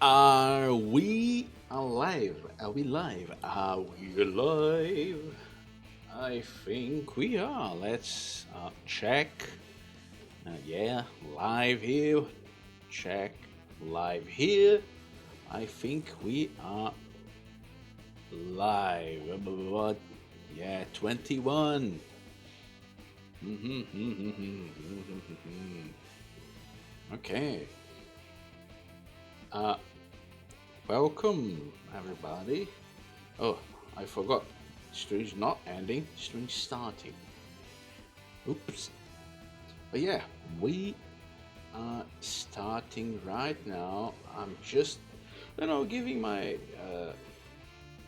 Are we alive? Are we live? Are we alive? I think we are. Let's check. Yeah, live here. Check. Live here. I think we are live. What? Yeah, 21. Okay. Uh, Welcome, everybody. Oh, I forgot. Stream's not ending. Stream's starting. Oops. But yeah, we are starting right now. I'm just, giving my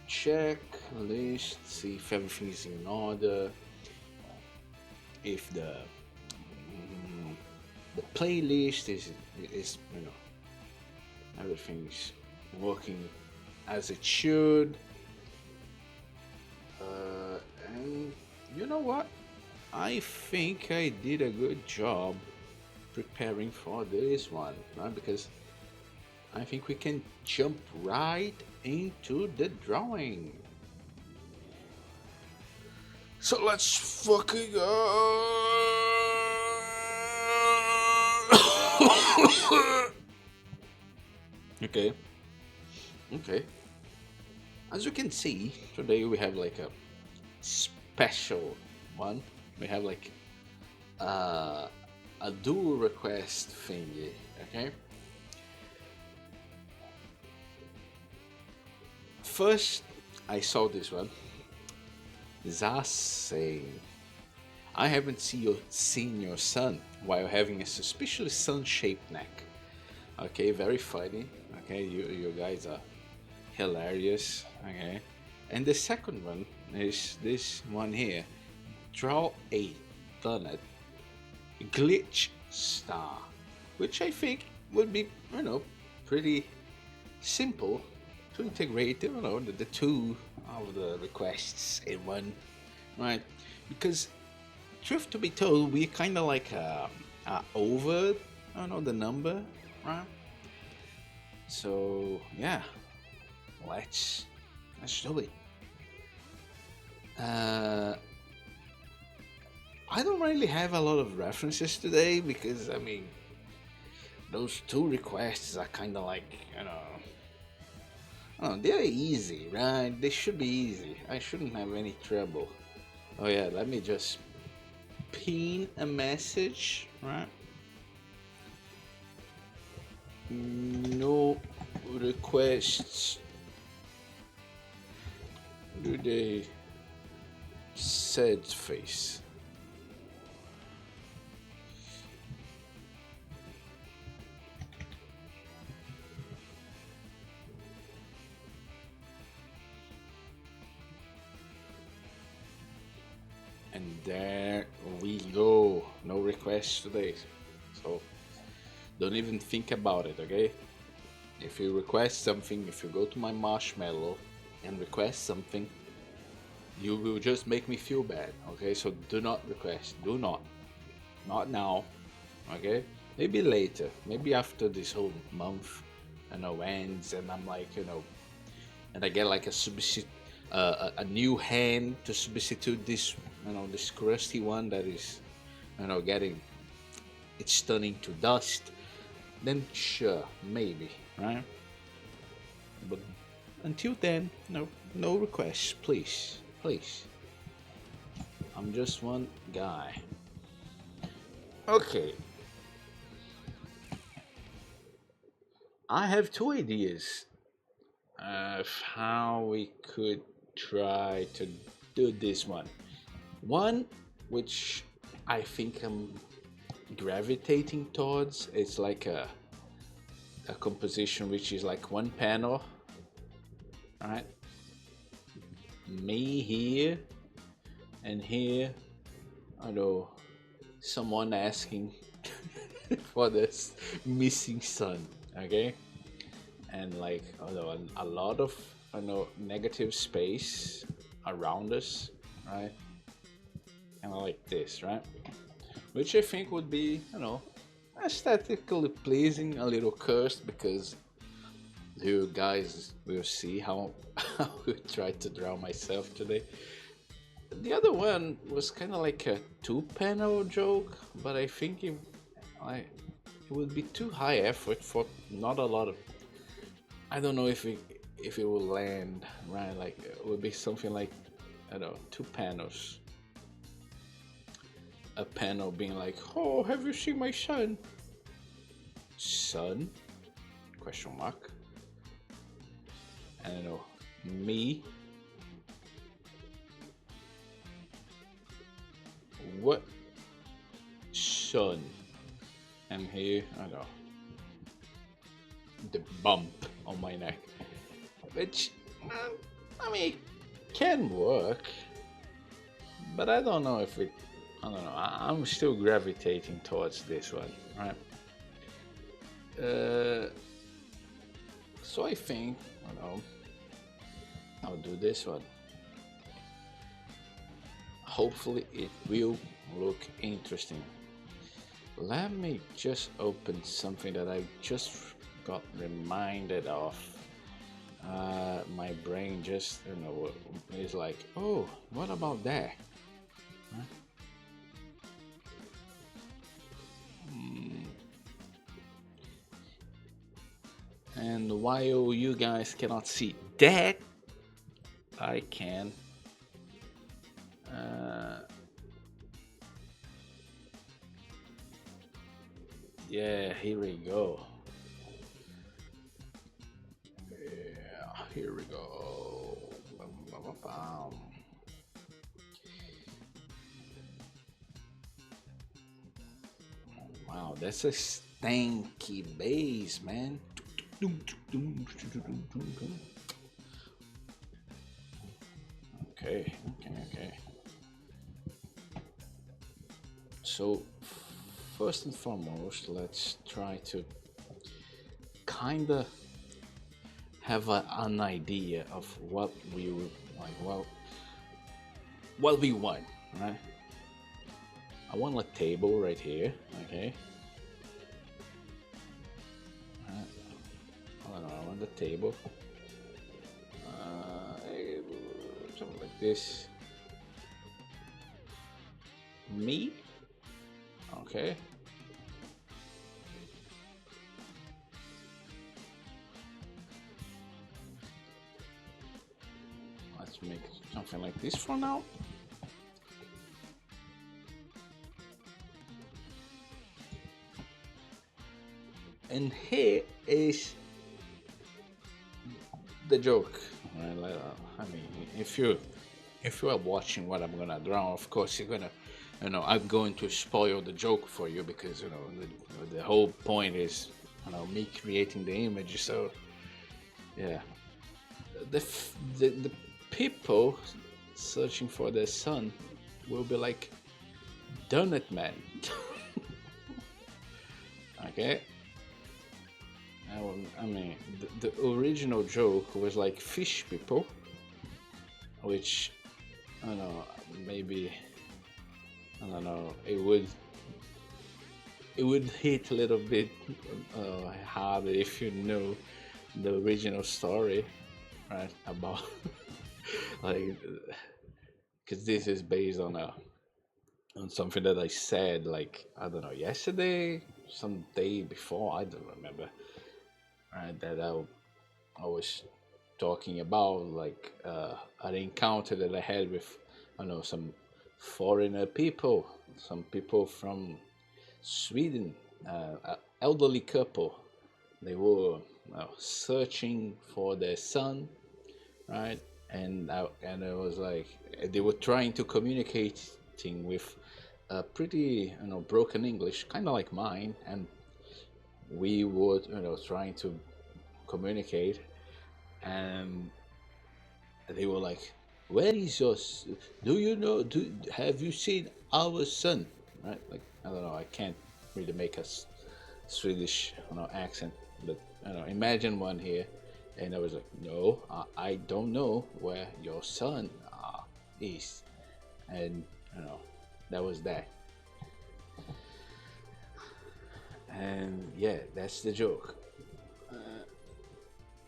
checklist, see if everything is in order, if the playlist is everything's working as it should. And you know what? I think I did a good job preparing for this one, right? Because I think we can jump right into the drawing. So let's fucking go. Okay, okay. As you can see, today we have like a special one. We have like uh, a dual request thingy. Okay. First, I saw this one. Zaz saying, "I haven't seen your son while having a suspiciously sun-shaped neck." Okay, very funny. Okay, you guys are hilarious. Okay, and the second one is this one here. Draw a donut glitch star, which I think would be pretty simple to integrate the two of the requests in one, right? Because truth to be told, we kind of like over the number, right? So yeah, let's do it. uh I don't really have a lot of references today because I mean those two requests are kind of like oh, they're easy, right? They should be easy. I shouldn't have any trouble. Oh yeah, let me just pin a message, right? No requests today. Sad face. And there we go. No requests today. So don't even think about it, okay? If you request something, if you go to my marshmallow and request something, you will just make me feel bad, okay? So do not request. Do not. Not now, okay? Maybe later. Maybe after this whole month, ends, and I'm like, and I get like a substitute, a new hand to substitute this, this crusty one that is, getting, it's turning to dust. Then sure, maybe, right? But until then, no requests, please, please. I'm just one guy. Okay. I have two ideas of how we could try to do this one. One, which I think I'm gravitating towards, it's like a composition which is like one panel, right? Me here, and here, I know, someone asking for this missing son, okay? And like, a lot of, negative space around us, right? And like this, right? Which I think would be, aesthetically pleasing, a little cursed because You guys will see how I will try to draw myself today. The other one was kind of like a two-panel joke, but I think it would be too high effort for not a lot of. I don't know if it will land right. Like it would be something like, I don't know, two panels. A panel being like, "Oh, have you seen my son?" Son? Question mark. I don't know. Me? What? Son? And here, I don't know. The bump on my neck, which I mean can work, but I don't know if it. I don't know. I'm still gravitating towards this one, right? So I think, I don't know, I'll do this one. Hopefully, it will look interesting. Let me just open something that I just got reminded of. My brain just, is like, oh, what about that? Huh? And while you guys cannot see that, I can. Yeah, here we go. Yeah, here we go. Wow, that's a stanky bass, man. Okay, okay. So, first and foremost, let's try to kinda have an idea of what we would like. Well, what we want, right? I want a table right here, okay? I want the table. Something like this. Me? Okay. Let's make something like this for now. And here is the joke. Right? I mean, if you are watching what I'm gonna draw, of course you're gonna, I'm going to spoil the joke for you because the whole point is, me creating the image. So, yeah, the people searching for their son will be like, "Done it, man." Okay. I mean, the original joke was like fish people, which I don't know, maybe I don't know, it would hit a little bit harder if you know the original story, right? About like, because this is based on something that I said, like, I don't know, yesterday, some day before, I don't remember, right? That I was talking about, like an encounter that I had with, I don't know, some foreigner people, some people from Sweden, elderly couple. They were searching for their son, right? And it was like they were trying to communicating with pretty, broken English, kind of like mine, and we would, trying to communicate, and they were like, "Where is your? Do you know? Have you seen our son?" Right? Like, I don't know. I can't really make a Swedish, accent, but imagine one here, and I was like, "No, I don't know where your son is," and that was that. And yeah, that's the joke.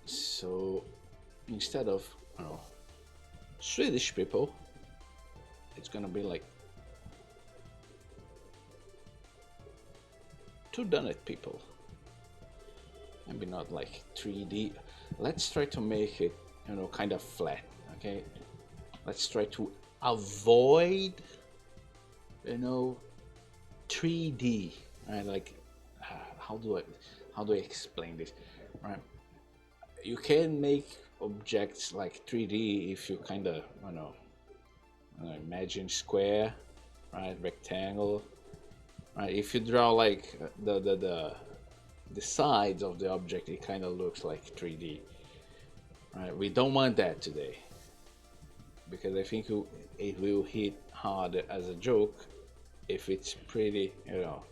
So instead of, you know, Swedish people, it's gonna be like two donut people. Maybe not like 3D. Let's try to make it, you know, kind of flat. Okay, let's try to avoid, you know, 3D. Right? Like, how do I explain this? Right? You can make objects like 3D if you kind of, you know, imagine square, right, rectangle, right. If you draw like the sides of the object, it kind of looks like 3D, right. We don't want that today because I think it will hit hard as a joke if it's pretty, you know,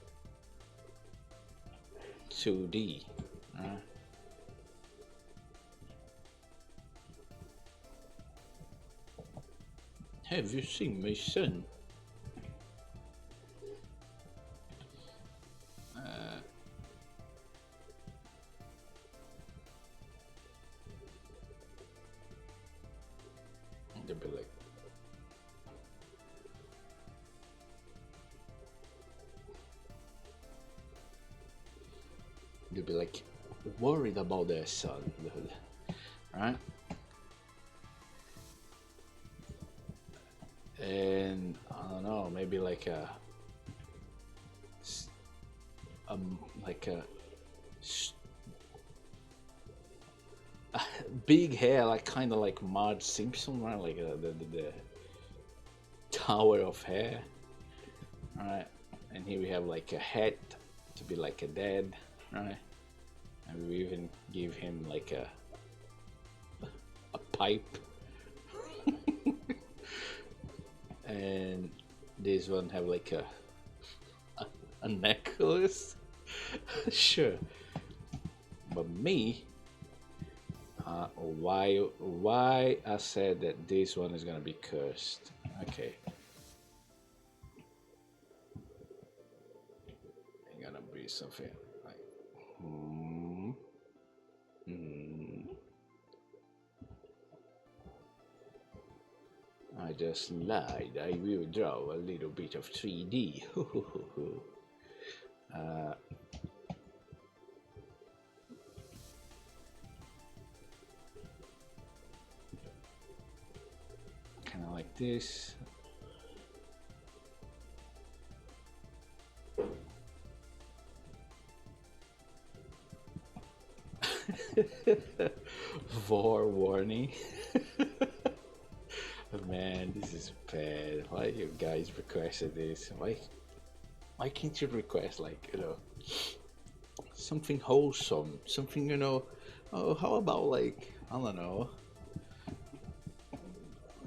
2D. Right? Have you seen my son? They'll be like, worried about their son, right? And I don't know, maybe like like a big hair, like kind of like Marge Simpson, right? Like the tower of hair, right? And here we have like a hat to be like a dad, right? And we even give him like a pipe. And this one have like a necklace. Sure, but me, why I said that this one is gonna be cursed. Okay, it's gonna be something like I just lied. I will draw a little bit of 3D. Kind of like this. Warning. Man, this is bad. Why you guys requested this? Why can't you request, like, you know, something wholesome, something, you know? Oh, how about like, I don't know,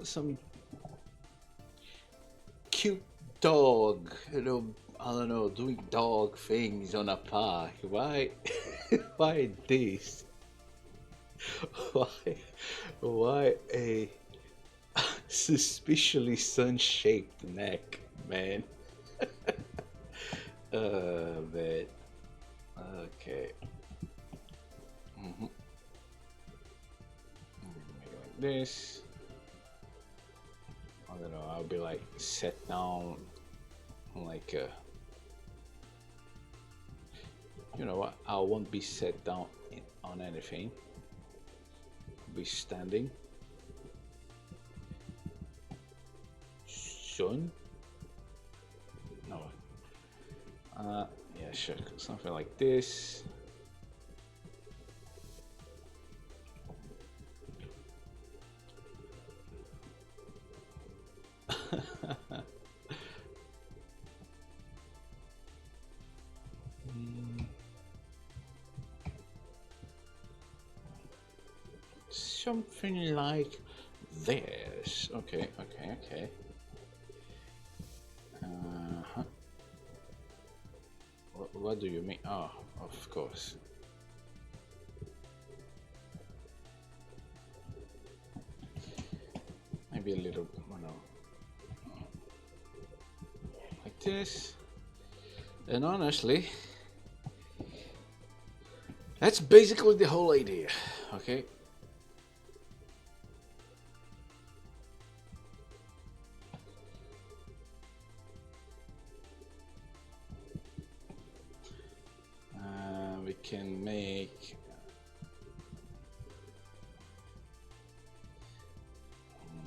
some cute dog, you know, I don't know, doing dog things on a park. Why why this? why why a suspiciously sun-shaped neck, man? Man. Okay. Make it like this. I don't know. I'll be like set down, like you know what? I won't be set down on anything. I'll be standing. Sun. No. Yeah, sure. Something like this. Something like this. Okay. What do you mean? Oh, of course. Maybe a little, you know, like this. And honestly, That's basically the whole idea, okay? We can make...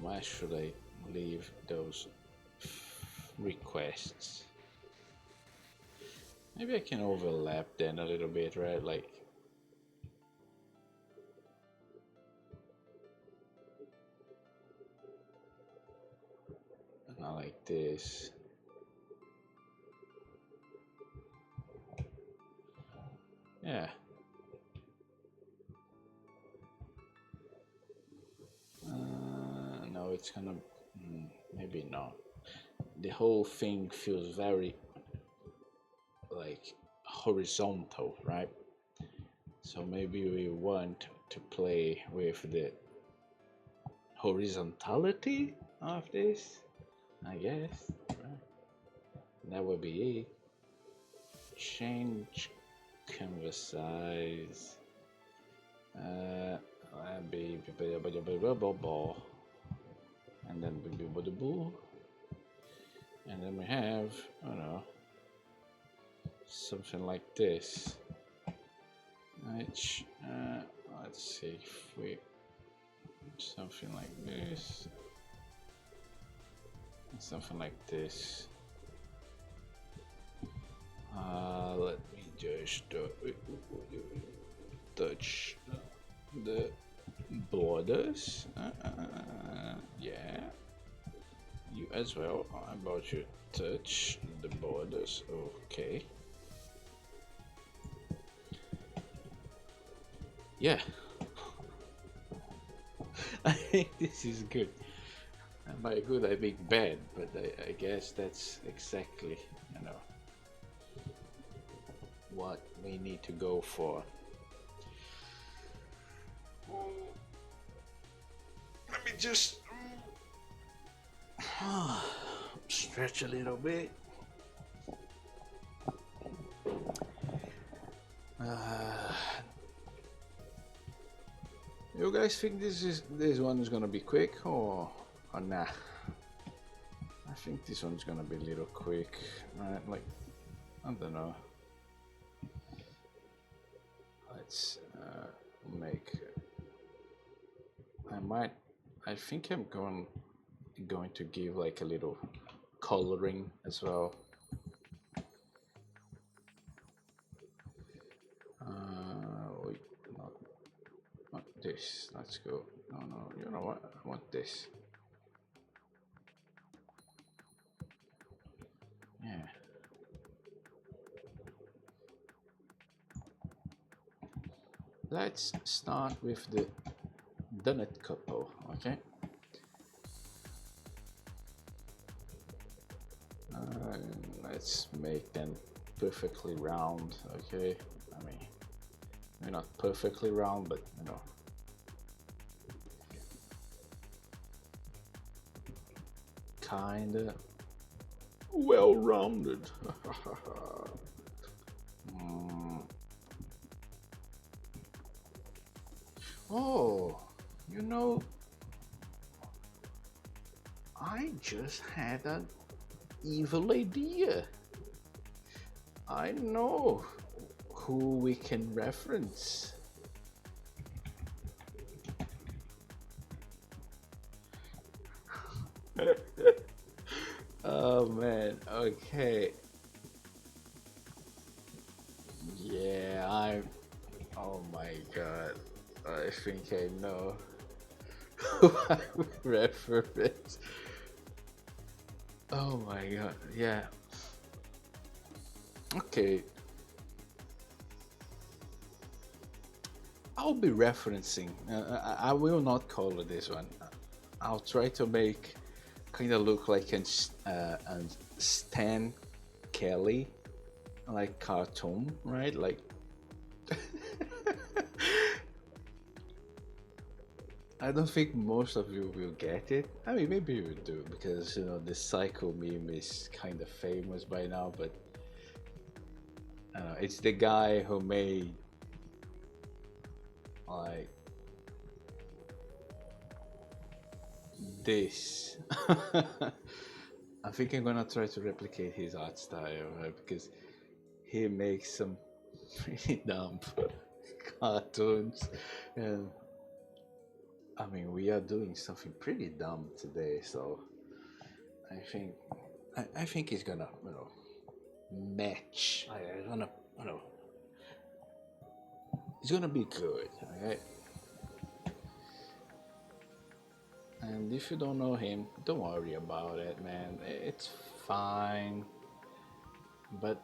Why should I leave those requests? Maybe I can overlap then a little bit, right? Like... Not like this. Yeah. No, it's gonna... maybe not. The whole thing feels very like horizontal, right? So maybe we want to play with the horizontality of this, I guess. Right? That would be it. Change canvas size. Be and then and then we have, I don't know, something like this. Which, let's see if we something like this, something like this. Let me just touch the borders. Yeah, you as well. How about you touch the borders? Okay. Yeah. I think this is good. And by good I mean bad, but I guess that's exactly, you know, what we need to go for. Let me just stretch a little bit. You guys think this one is gonna be quick or nah? I think this one's gonna be a little quick, right? Like, I don't know. Let's make. I think I'm going to give like a little coloring as well. Wait, not this. Let's go. No. You know what? I want this. Yeah. Let's start with the donut couple, okay? Let's make them perfectly round, okay? I mean, they're not perfectly round, but you know. Kinda well-rounded. Oh, you know, I just had an evil idea. I know who we can reference. Oh man, okay. Yeah, oh my god, I think I know who I would reference. Oh my god, yeah. Okay. I'll be referencing, I will not color this one. I'll try to make kind of look like an Stan Kelly like cartoon, right? Like I don't think most of you will get it. I mean, maybe you do because you know the Psycho meme is kind of famous by now. But it's the guy who made like this. I think I'm gonna try to replicate his art style, right? Because he makes some pretty dumb cartoons, and I mean we are doing something pretty dumb today. So I think I think he's gonna match. I don't know. I don't know. It's gonna be good, okay? And if you don't know him, don't worry about it, man. It's fine. But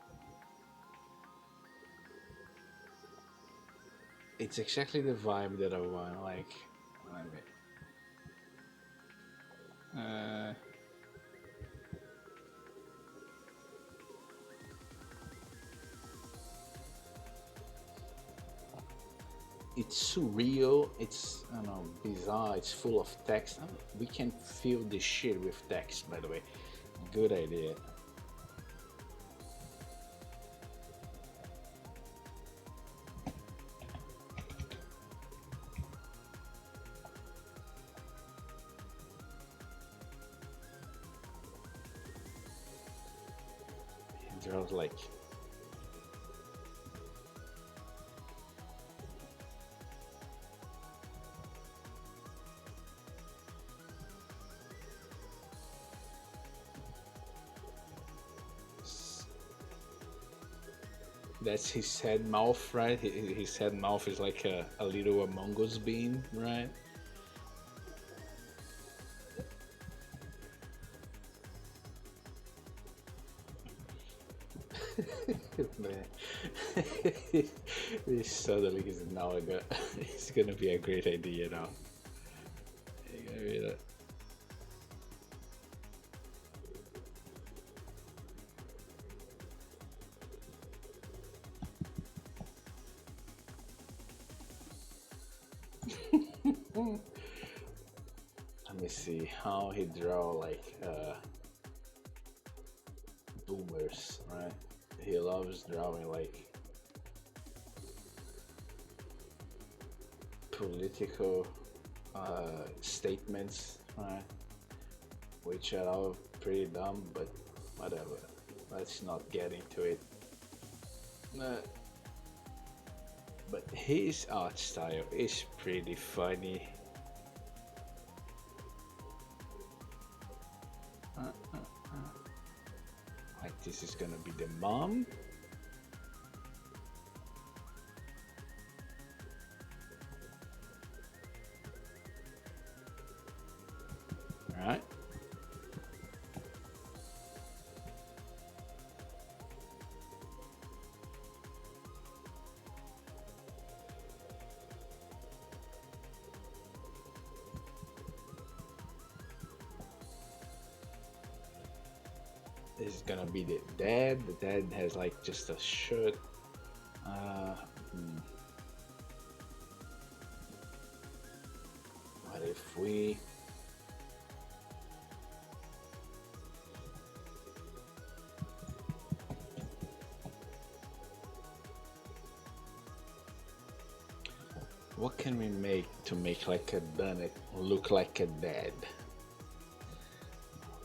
it's exactly the vibe that I want. Like, I mean, it's surreal. It's bizarre. It's full of text. I mean, we can fill this shit with text. By the way, good idea. And there's like that's his head mouth, right? His head mouth is like a little Among Us bean, right? Man, this suddenly is now it's gonna be a great idea now. You gotta read it. Let me see how he draw like boomers, right? He loves drawing like political statements, right? Which are all pretty dumb, but whatever. Let's not get into it. Uh, but his art style is pretty funny. Like this is gonna be the mom. Right? This is gonna be the dad. The dad has like just a shirt. What if we what can we make to make like a Dunnet look like a dad?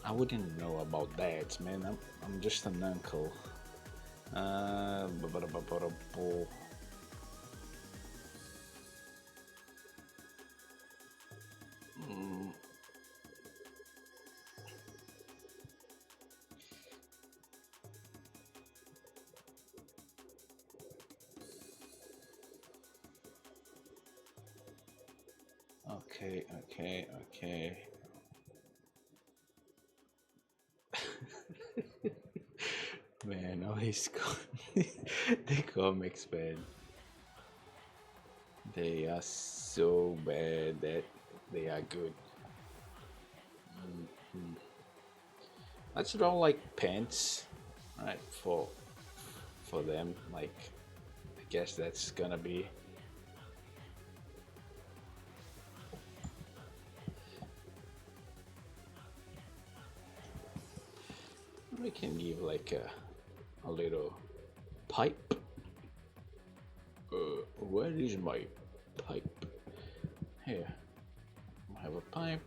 I wouldn't know about dads, man. I'm just an uncle. Okay. Man, oh, the comics, man. They are so bad that they are good. Let's draw like pants, right? For them, like I guess that's gonna be. We can give like a little pipe. Where is my pipe. Here, I have a pipe.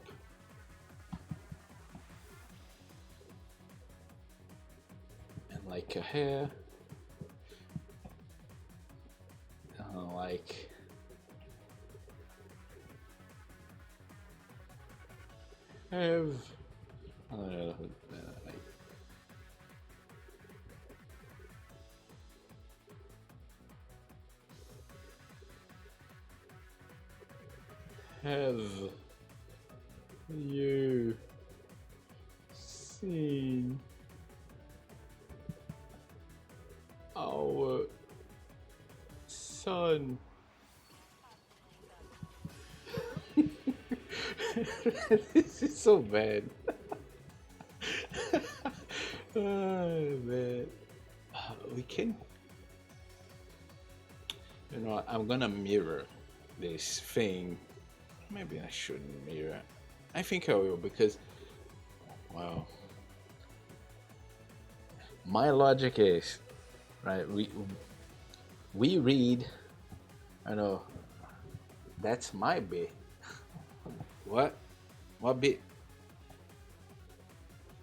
And like a hair. Like have have you seen our son? This is so bad. Oh man. We can, I'm gonna mirror this thing. Maybe I shouldn't mirror. I think I will because, well, my logic is, right, we read, I know, that's my bit. What bit?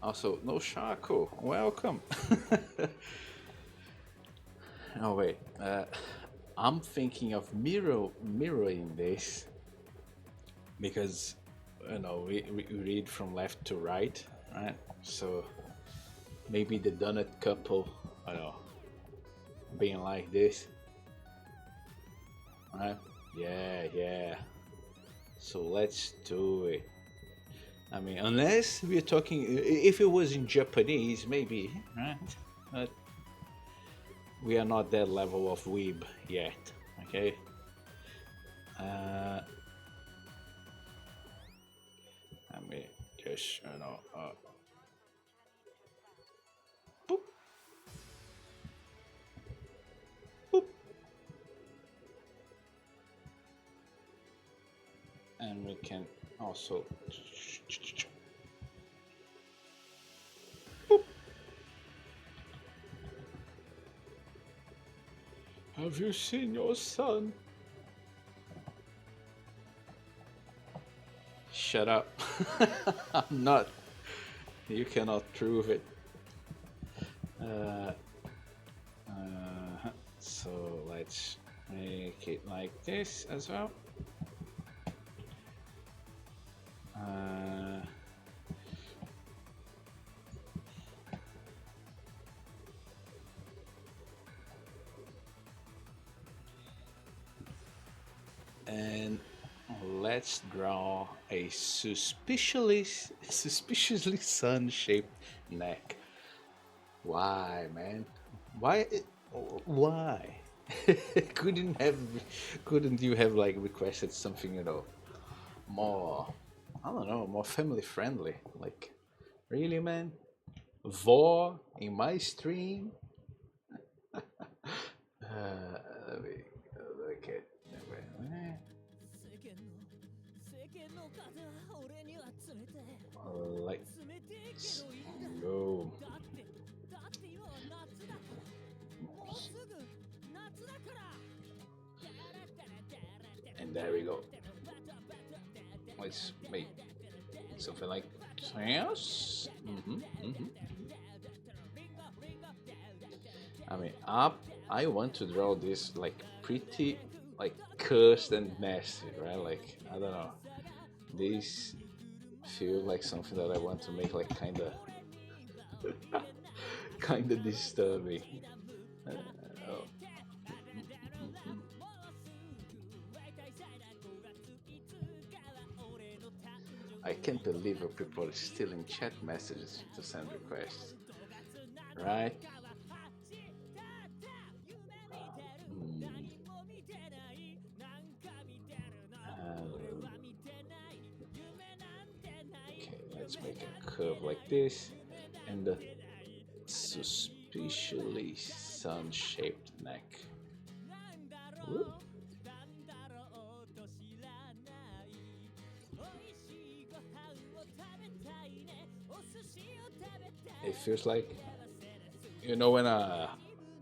Also, no Shaco, welcome. Oh wait, I'm thinking of mirroring this because we read from left to right, right? So maybe the donut couple, I don't know, being like this, right? Yeah. So let's do it. I mean, unless we're talking, if it was in Japanese, maybe, right? But we are not that level of weeb yet, okay? I mean, just, boop, boop. And we can also, boop. Have you seen your son? Shut up. I'm not. You cannot prove it. So let's make it like this as well. And let's draw a suspiciously sun-shaped neck. Why, man? Why? Why? Couldn't you have like requested something, more, I don't know, more family friendly? Like, really, man? Vor in my stream? Let me look at. Let's go. And there we go. Let's make something like this. I mean, I want to draw this like pretty, like cursed and nasty, right? Like, I don't know. These feel like something that I want to make like kinda disturbing. Oh. I can't believe how people are still in chat messages to send requests, right? Okay, let's make a curve like this and a suspiciously sun-shaped neck. Whoop. It feels like,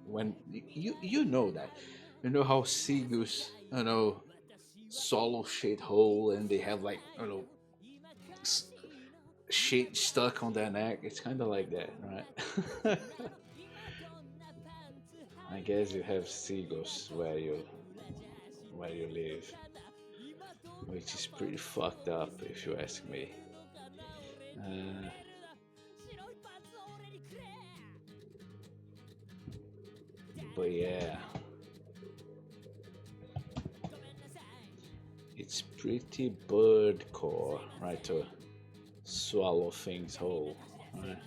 when you know that, how Segus, swallow shithole and they have like, I don't know, shit stuck on their neck. It's kind of like that, right? I guess you have seagulls where you live, which is pretty fucked up if you ask me. Uh, but yeah, it's pretty birdcore, right? To swallow things whole, right?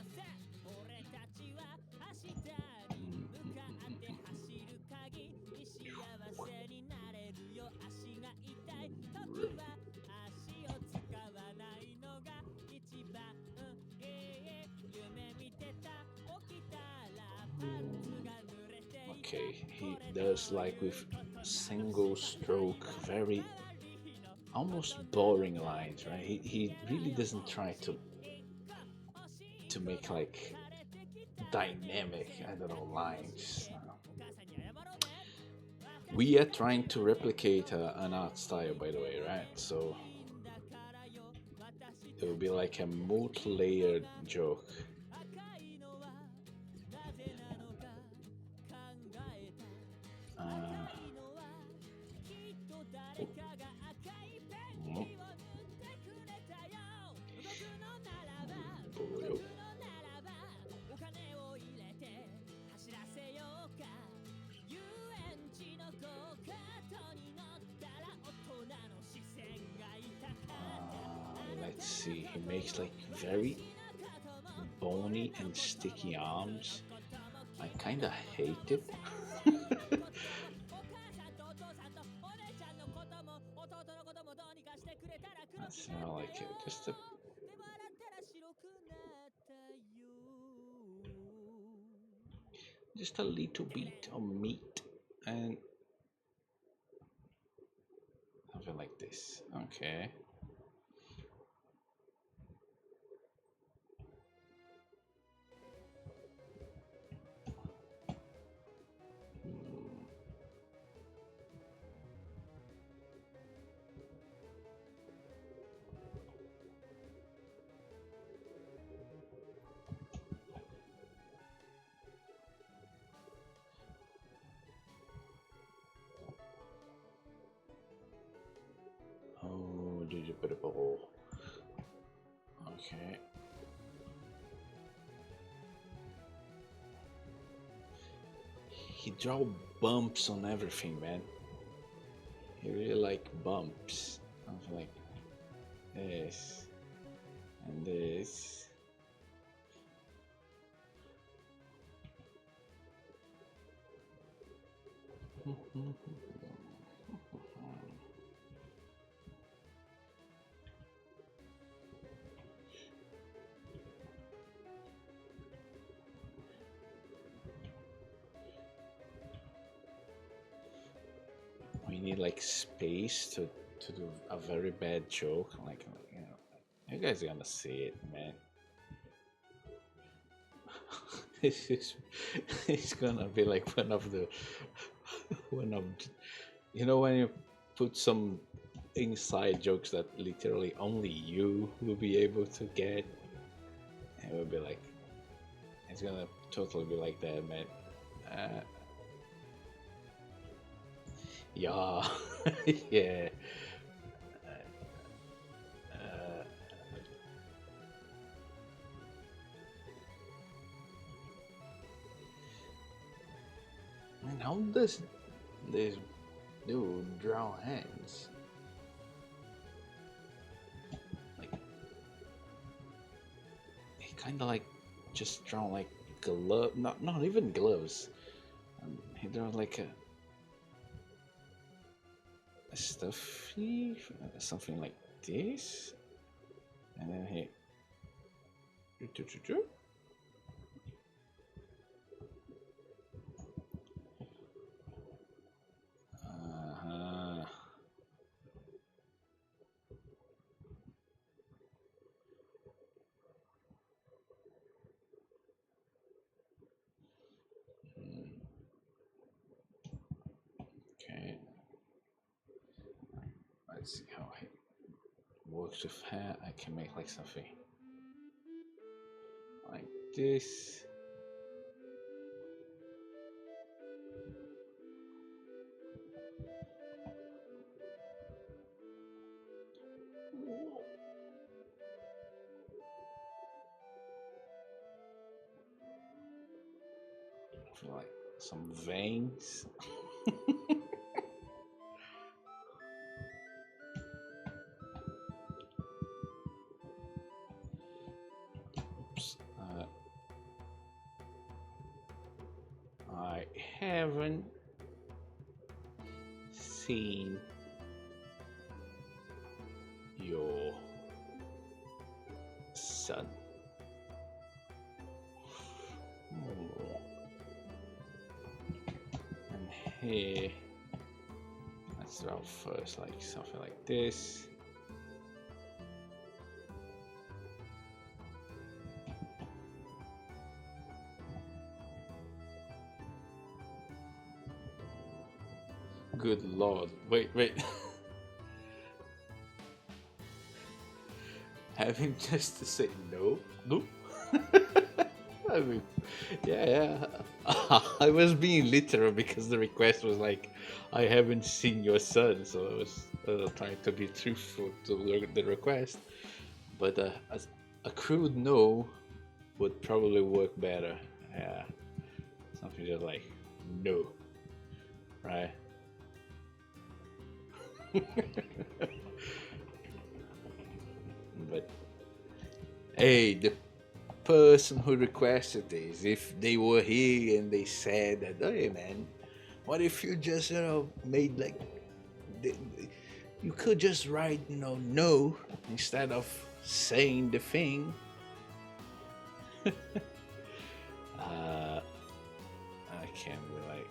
Okay, he does like with single stroke, very almost boring lines, right? He really doesn't try to make like dynamic, I don't know, lines. We are trying to replicate an art style, by the way, right? So it will be like a multi-layered joke. Uh, oh. Oh. Let's see, he makes like very bony and sticky arms. I kinda hate it. That's not like it. Just a little bit of meat and something like this. Okay. Oh, did you put up a hole? Okay. He draw bumps on everything, man. He really like bumps. Something like this and this. We need like space to do a very bad joke. Like you know, you guys are gonna see it, man. It's gonna be like one of the one of you know when you put some inside jokes that literally only you will be able to get. It will be like it's gonna totally be like that, man. Uh, yeah, yeah. Man, how does this dude draw hands? Like, he kind of like just draw like glove, not even gloves. He draw like a stuffy, something like this, and then he. Uh-huh. Okay. Let's see how it works with her. I can make like something like this. I feel like some veins. Oops. I haven't seen your son. And here, let's draw first like something like this. Good lord, wait. Have him just to say no? I mean, yeah. I was being literal because the request was like, I haven't seen your son, so I was trying to be truthful to the request. But a crude no would probably work better. Yeah, something just like no, right? But hey, the person who requested this, if they were here and they said that, hey man, what if you just made like you could just write no instead of saying the thing. I can't relate.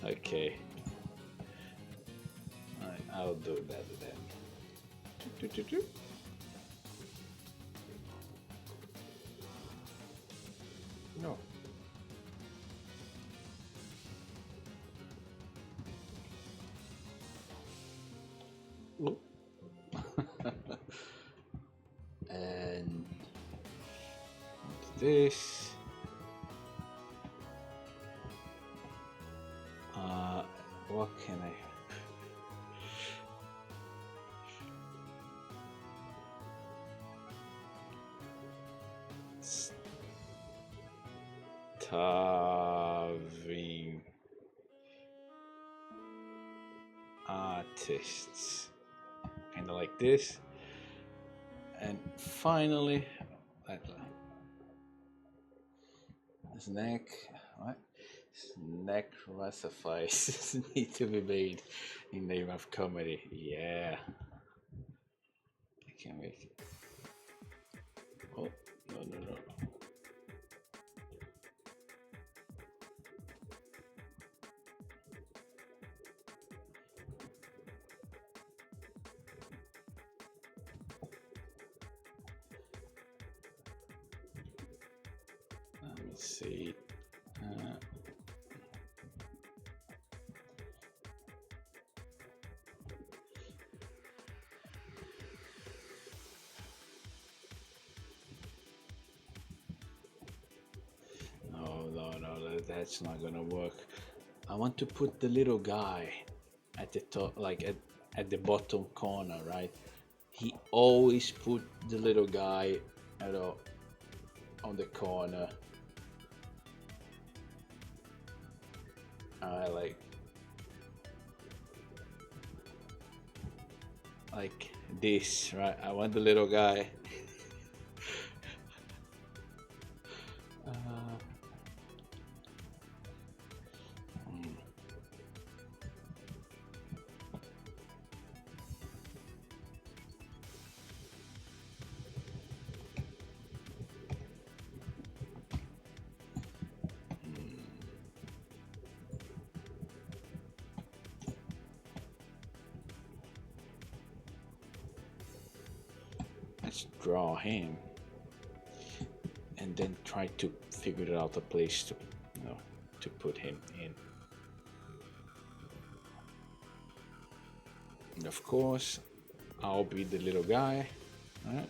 Okay, I'll do that then. No. And this. What can I? Starving artists, kind of like this. And finally, snack. What? Snack sacrifices need to be made in the name of comedy. Yeah, I can make it. Oh no. Let me see. No, that's not gonna work. I want to put the little guy at the top, like at the bottom corner, right? He always put the little guy on the corner. I like this, right? I want the little guy. Let's draw him. and then try to figure out a place to, to put him in. And of course, I'll be the little guy, right?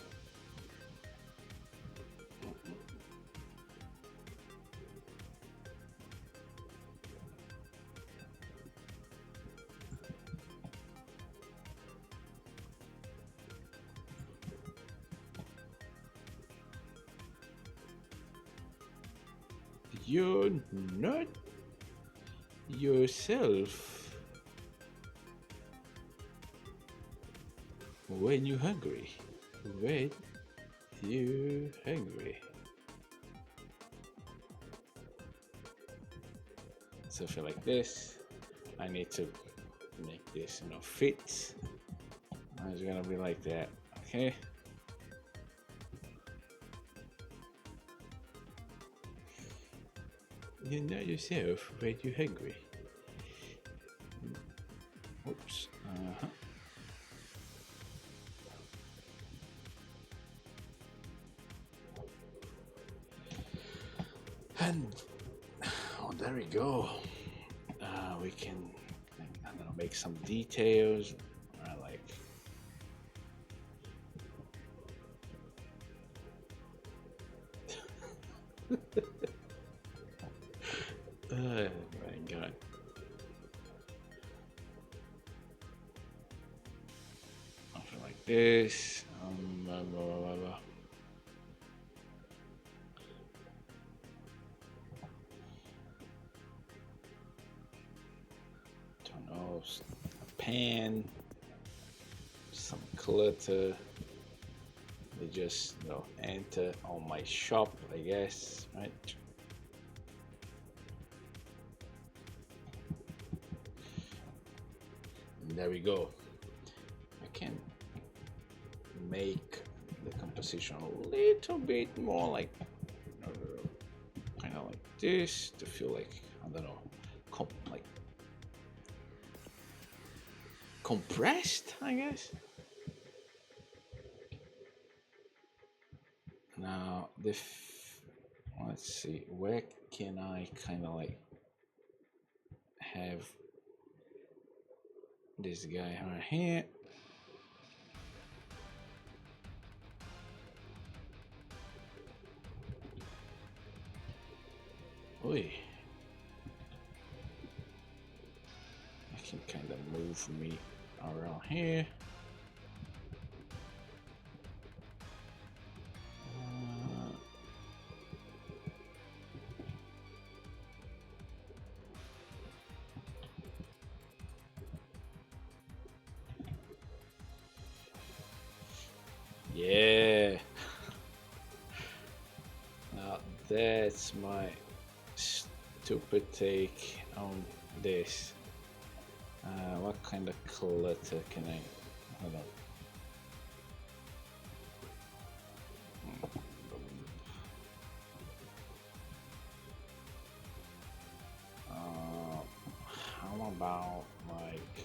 You're not yourself when you're hungry. When you're hungry. Something like this. I need to make this, fit. It's gonna be like that, okay? You know yourself when you're hungry. Oops. And there we go. We can, I don't know, make some details. Like oh my god. Something like this. Blah, blah, blah, blah. Turn off a pan, some clutter. They just, enter on my shop, I guess, right? There we go. I can make the composition a little bit more like kind of like this to feel like, I don't know, like compressed, I guess. Now let's see, where can I kind of like have this guy right here? Oi. I can kind of move me around here. Yeah. Now that's my stupid take on this. What kind of clutter can I? Hold on. How about like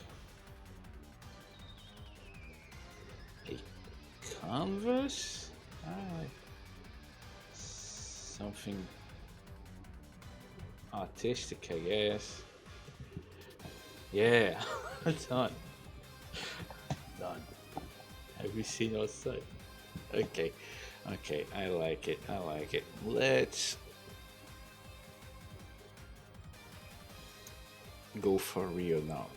a canvas? Something artistic, I guess. Yeah, done. Done. Have you seen outside? Okay, I like it. Let's go for real now.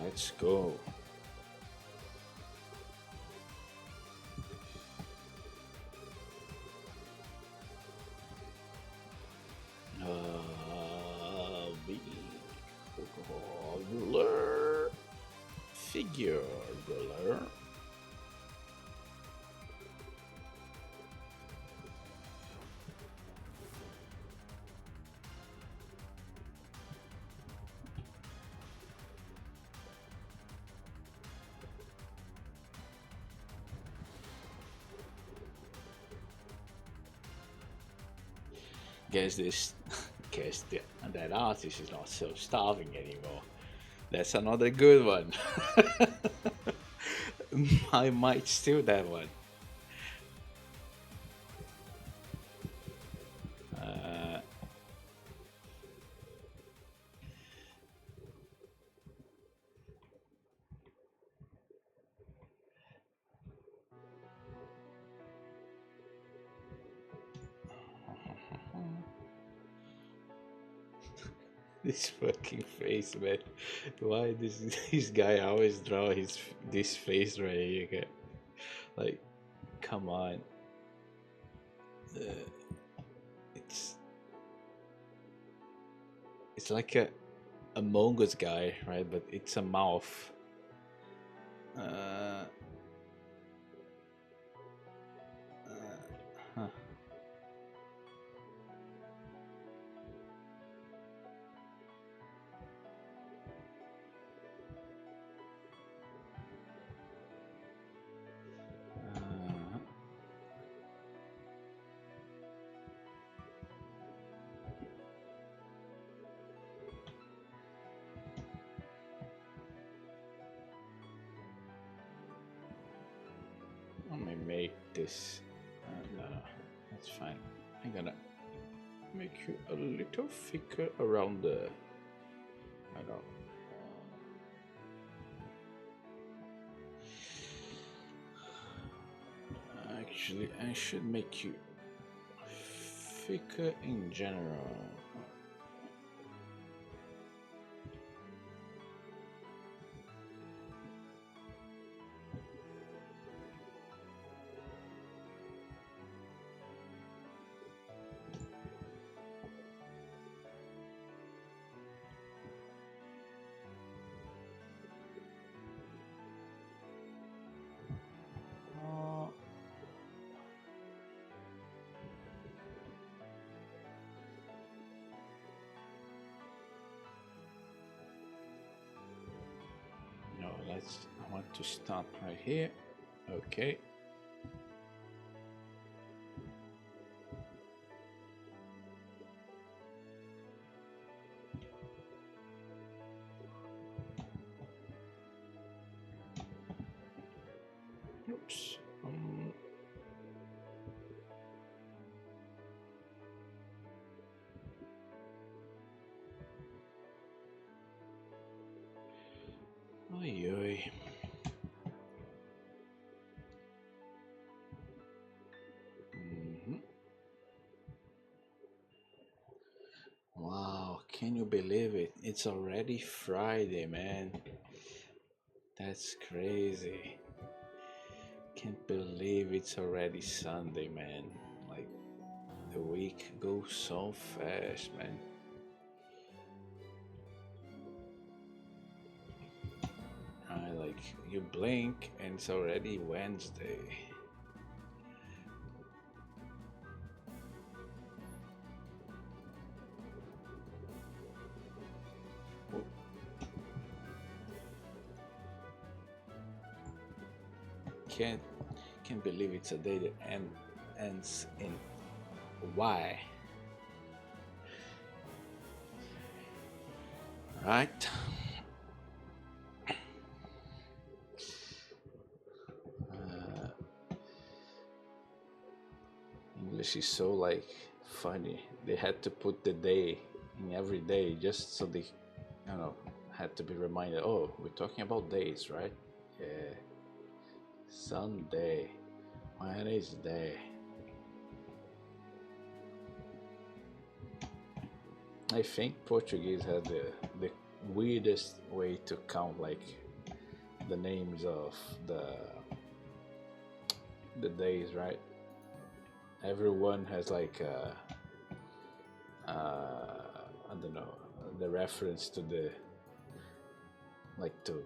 Let's go. Figure blur. guess this, that artist is not so starving anymore. That's another good one. I might steal that one. This fucking face, man. Why this this guy always draw this face right here? Okay? Like, come on. It's it's like a Among Us guy, right? But it's a mouth. Uh, huh. Let me make this. No, that's fine. I'm gonna make you a little thicker around the. I don't know. Actually, I should make you thicker in general. No, I want to start right here. Okay. Oops. Oi, oi. Wow, can you believe it? It's already Friday, man. That's crazy. Can't believe it's already Sunday, man. Like, the week goes so fast, man. Like, you blink and it's already Wednesday. Can't believe it's a day that ends in Y. Right? English is so like funny. They had to put the day in every day just so they, had to be reminded. Oh, we're talking about days, right? Yeah. Sunday. Wednesday. I think Portuguese had the weirdest way to count like the names of the days, right? Everyone has like I don't know, the reference to the like to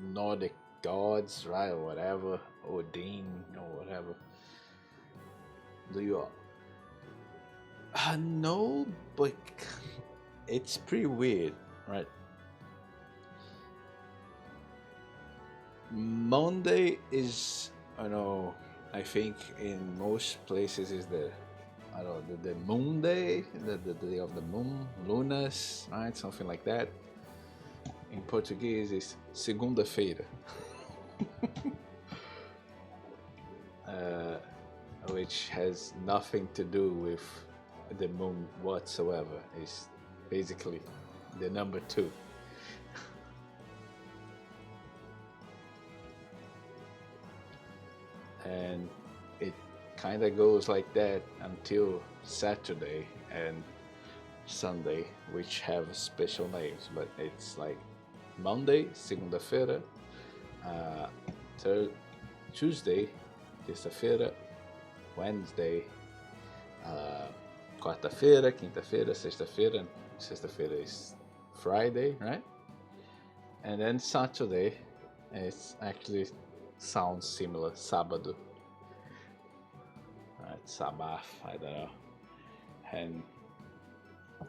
Nordic gods, right, or whatever, Odin or whatever. Do you? No, but it's pretty weird, right? Monday is, I think in most places is the I don't know, the moon day, the day of the moon, lunas, right? Something like that. In Portuguese, is segunda-feira, uh, which has nothing to do with the moon whatsoever. It's basically the number 2. And it kind of goes like that until Saturday and Sunday, which have special names, but it's like Monday, segunda-feira, uh, Tuesday, terça-feira, Wednesday, quarta-feira, quinta-feira, sexta-feira, and sexta-feira is Friday, right? And then Saturday, it's actually sounds similar, sábado, right? Sabaf, I don't know. And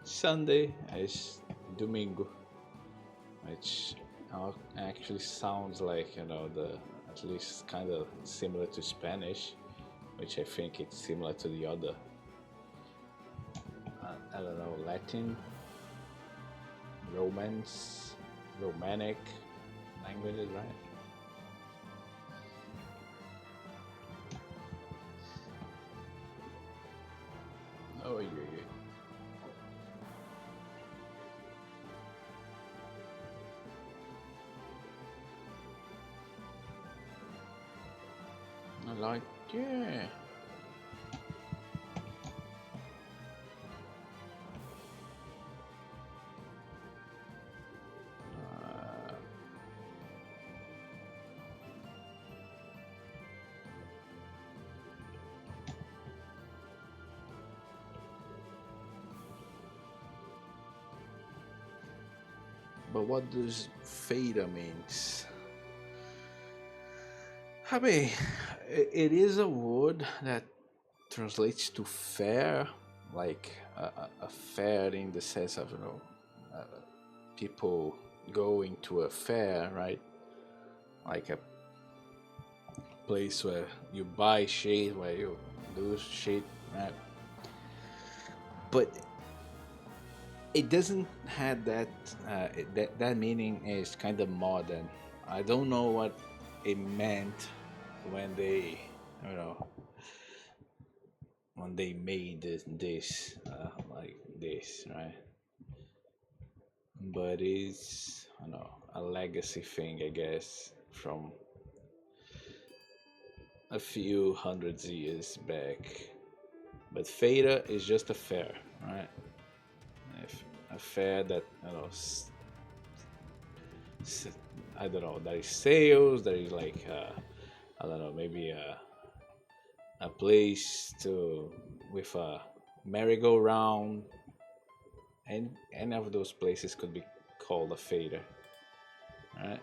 Sunday is domingo, which actually sounds like, you know, the at least kind of similar to Spanish, which I think it's similar to the other I don't know, Latin, Romanic languages, right? Oh yeah, yeah. I like, yeah. But what does feira means? I mean, it is a word that translates to fair, like a fair in the sense of, you know, uh, people going to a fair, right? Like a place where you buy shit, where you do shit, right? But it doesn't have that. That meaning is kind of modern. I don't know what it meant when they, you know, when they made this like this, right? But it's, I don't know, a legacy thing, I guess, from a few hundreds years back. But feira is just a fair, right? A fair that, you know, I don't know. There is sales. There is like I don't know, maybe a place to with a merry-go-round, and any of those places could be called a feira, right?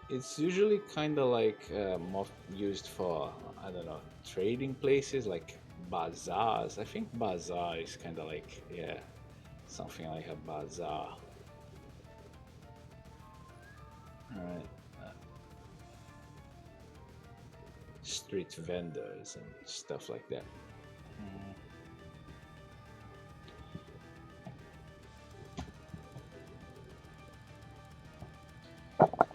It's usually kind of like more used for, I don't know, trading places like bazaars. I think bazaar is kind of like, yeah, something like a bazaar. All right. Street vendors and stuff like that. Mm.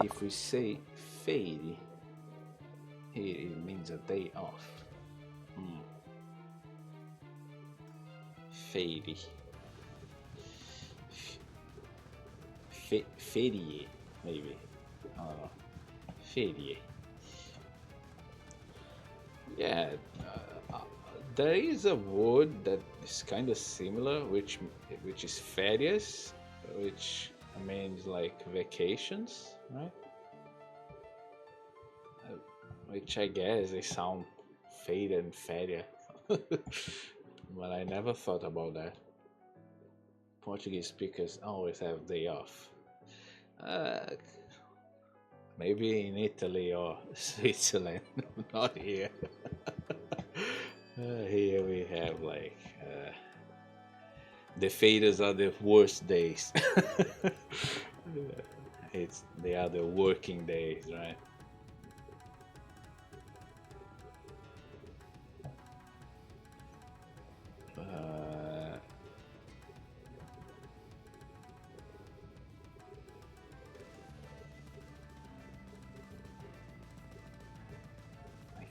If we say feire, here it means a day off. Mm. Feire. Ferie, maybe. I don't know. Ferie. Yeah, there is a word that is kind of similar, which is férias, which means like vacations, right? Which I guess they sound fade and feria, but I never thought about that. Portuguese speakers always have day off. Uh, Maybe in Italy or Switzerland, not here. Here we have like the faders are the worst days. They are the working days, right?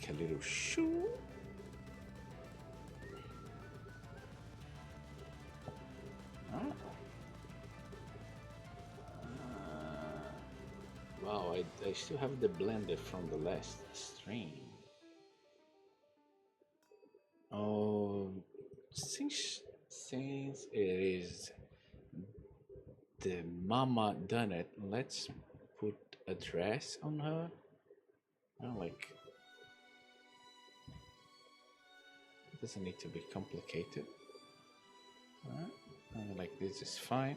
make a little shoe. Wow, I still have the blender from the last stream. Oh, since it is the mama done it, let's put a dress on her. Like, it doesn't need to be complicated. Like this is fine.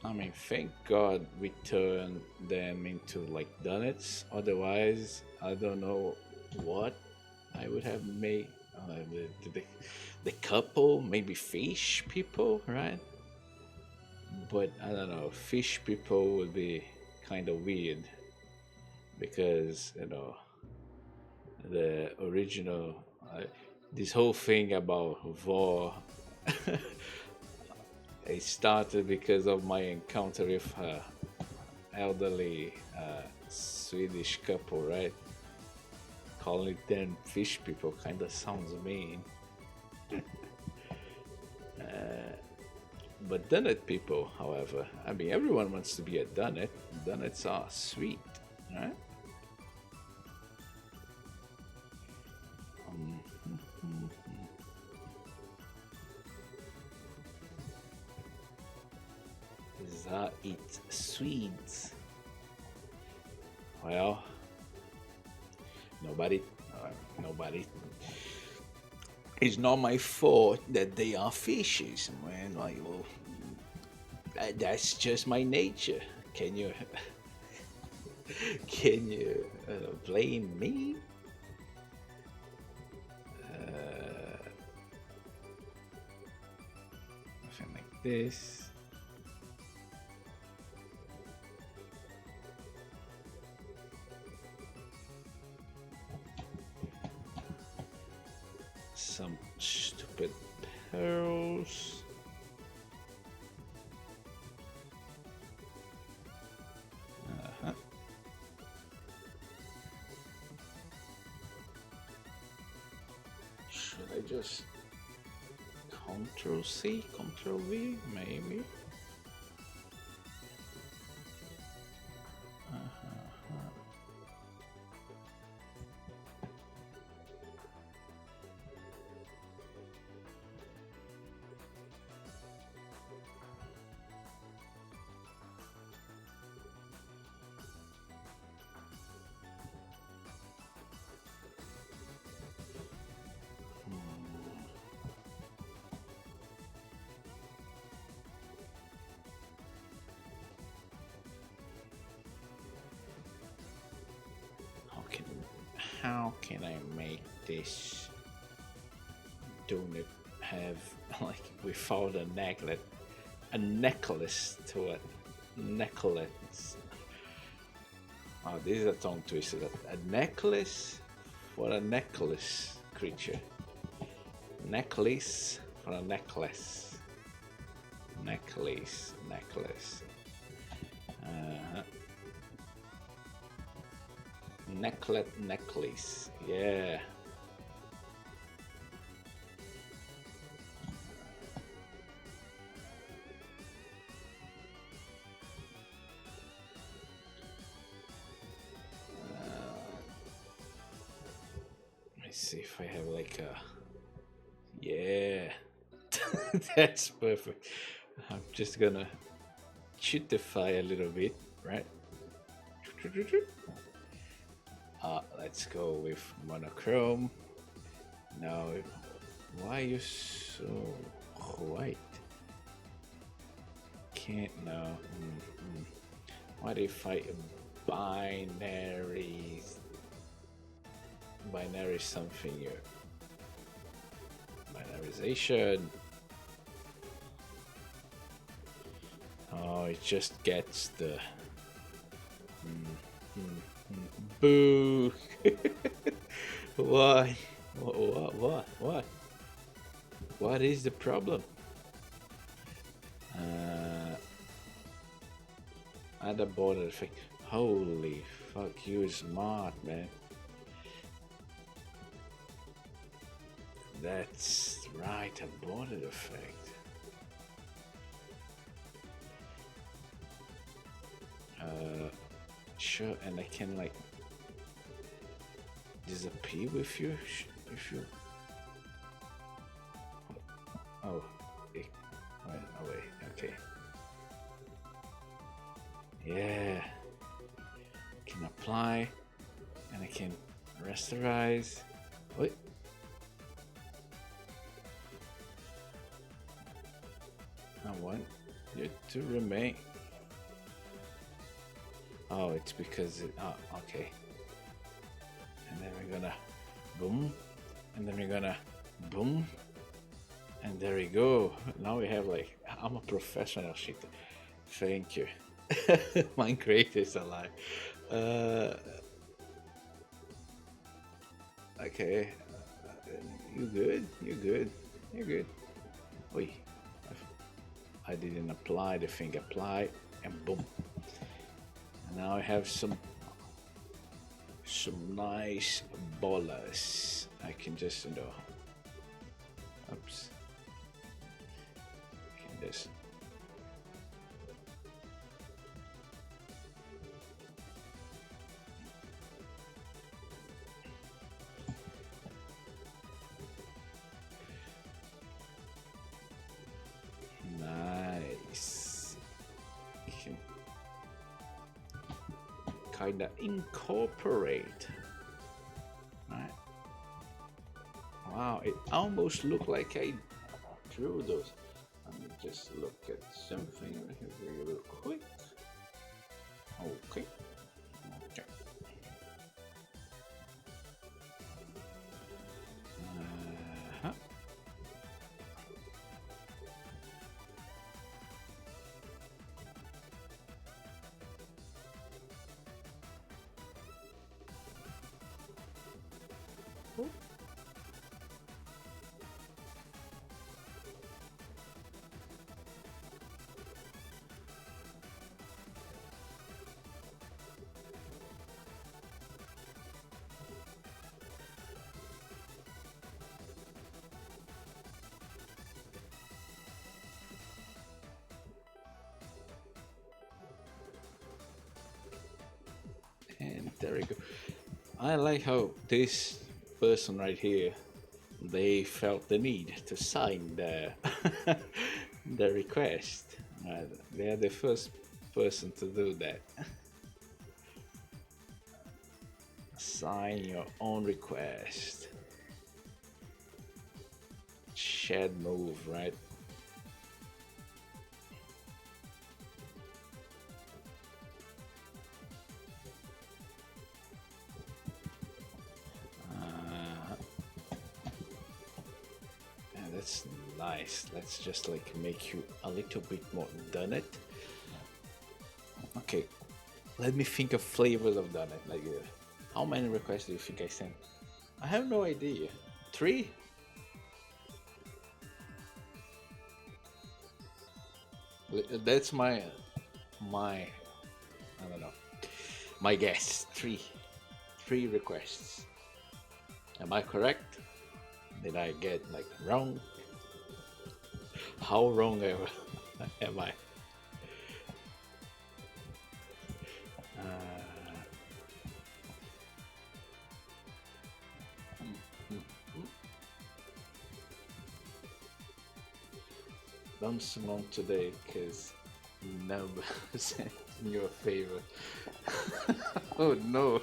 I mean, thank God we turned them into like donuts. Otherwise, I don't know what I would have made. The couple, maybe fish people, right? But I don't know, fish people would be kind of weird because the original, this whole thing about Vor. It started because of my encounter with an elderly Swedish couple, right? Calling them fish people kind of sounds mean. But donut people, however, I mean, everyone wants to be a donut. Donuts are sweet, right? Eat sweets. Well, nobody. It's not my fault that they are fishes, man. Like, well, that's just my nature. Can you blame me? Nothing like this. Some stupid pearls. Should I just Control C, Control V, maybe? How can I make this donut have like without a necklace to it? Necklace. Oh, this is a tongue twister. A necklace for a necklace creature. Necklace for a necklace. Necklace. Necklace, yeah. Let's see if I have like a, yeah. That's perfect. I'm just gonna cheatify a little bit, right? Let's go with monochrome. Now, why are you so white? Can't know. What if I binary something here? Binarization. Oh, it just gets the. Boo! Why? What is the problem? Uh, Add a border effect. Holy fuck, you smart, man. That's right, a border effect. Sure, and I can like disappear with you if you. Oh, it went away. Okay. Yeah. Can apply, and I can rasterize. Wait. I want you to remain. Oh, it's because it. Oh, okay. And then we're gonna boom, and then we're gonna boom, and there we go. Now we have like I'm a professional shit. Thank you. My greatest alive. Uh, okay. You good? You good? You good? Wait. I didn't apply the thing. Apply and boom. And now I have some nice bolas. I can just oops. I can just. Nice. You can kind of incorporate. Right. Wow, it almost looked like I drew those. Let me just look at something here real quick. Okay. Okay. Uh-huh. And there we go. I like how this person right here, they felt the need to sign the request. They are the first person to do that. Sign your own request. Shed move, right? That's nice. Let's just like make you a little bit more done it. Okay, let me think of flavors of done it. Like, how many requests do you think I sent? I have no idea. 3? That's my I don't know. My guess. 3. 3 requests. Am I correct? Did I get like wrong? How wrong am I? Don't summon today, cause nobody's in your favor. Oh no.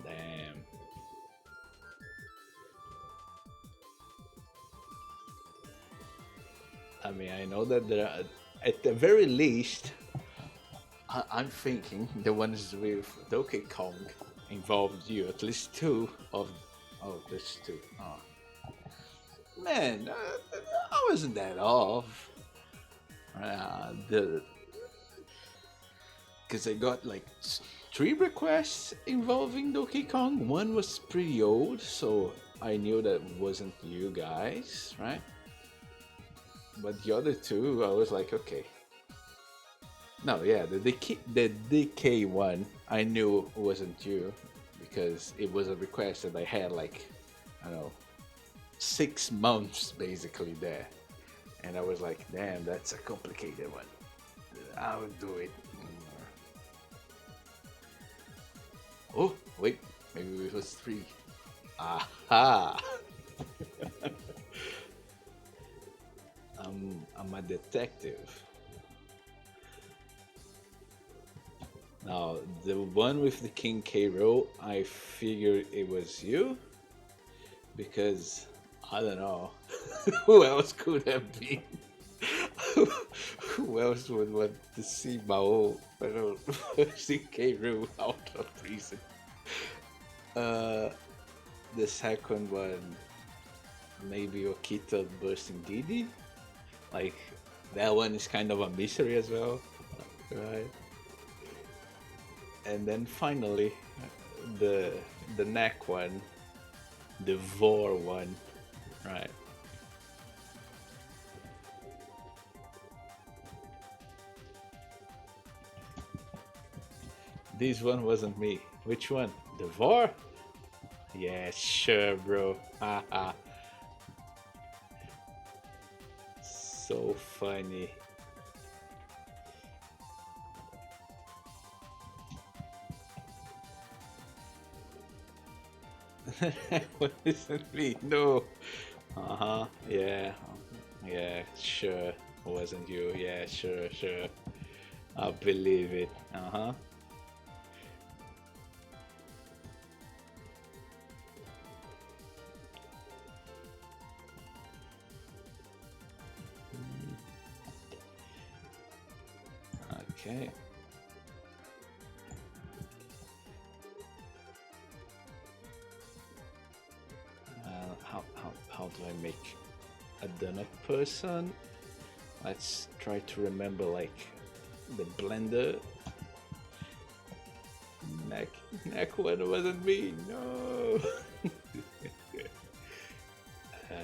Damn. I mean, I know that there are, at the very least, I'm thinking the ones with Donkey Kong involved you. At least 2 of. Oh, there's 2. Oh. Man, I wasn't that off. The because I got like three requests involving Donkey Kong. One was pretty old, so I knew that wasn't you guys, right? But the other two, I was like, okay. No, yeah, the DK one, I knew wasn't you because it was a request that I had like, I don't know, 6 months basically there. And I was like, damn, that's a complicated one. I'll do it. Oh, wait, maybe it was three. Aha! I'm a detective. Now, the one with the King K. Rool, I figured it was you because I don't know who else could have been. Who else would want to see Mao, I don't see K. Rool out of prison? Uh, the second one, maybe Okita bursting Didi. Like that one is kind of a mystery as well, right? And then finally, the neck one, the Vor one, right? This one wasn't me. Which one? The Vor? Yeah, sure, bro. Haha. So funny. What isn't me? No. Uh huh. Yeah. Yeah. Sure. Wasn't you? Yeah. Sure. Sure. I believe it. Uh huh. Okay. How do I make a donut person? Let's try to remember like the blender. Neck one wasn't me. No. uh,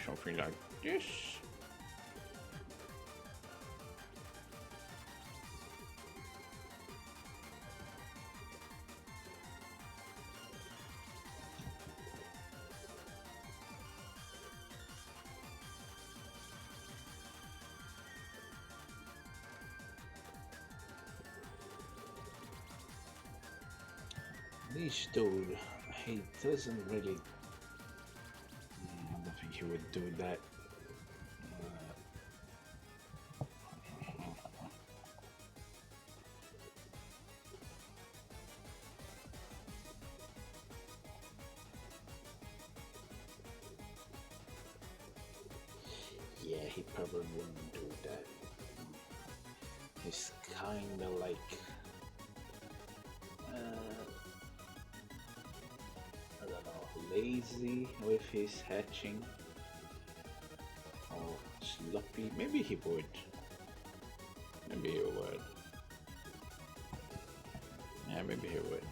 something like this. This dude, he doesn't really. I don't think he would do that. Yeah, he probably wouldn't do that. He's kinda like. I don't know, lazy with his hatching. Or sloppy. Maybe he would. Maybe he would. Yeah, maybe he would.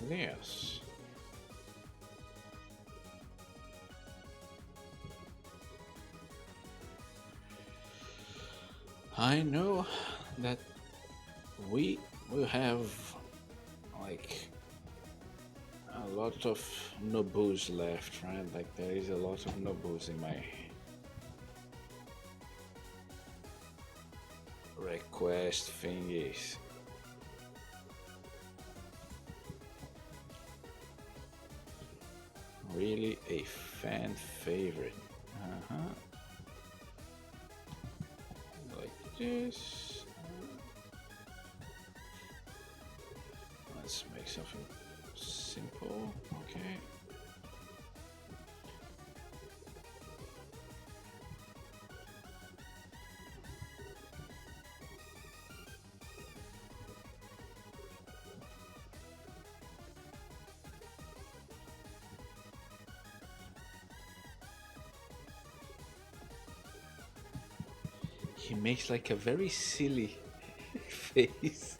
this. I know that we will have like a lot of nobus left, right? Like there is a lot of nobus in my request thingies. Really a fan favorite. Uh-huh. Like this. Let's make something simple. Okay. He makes like a very silly face,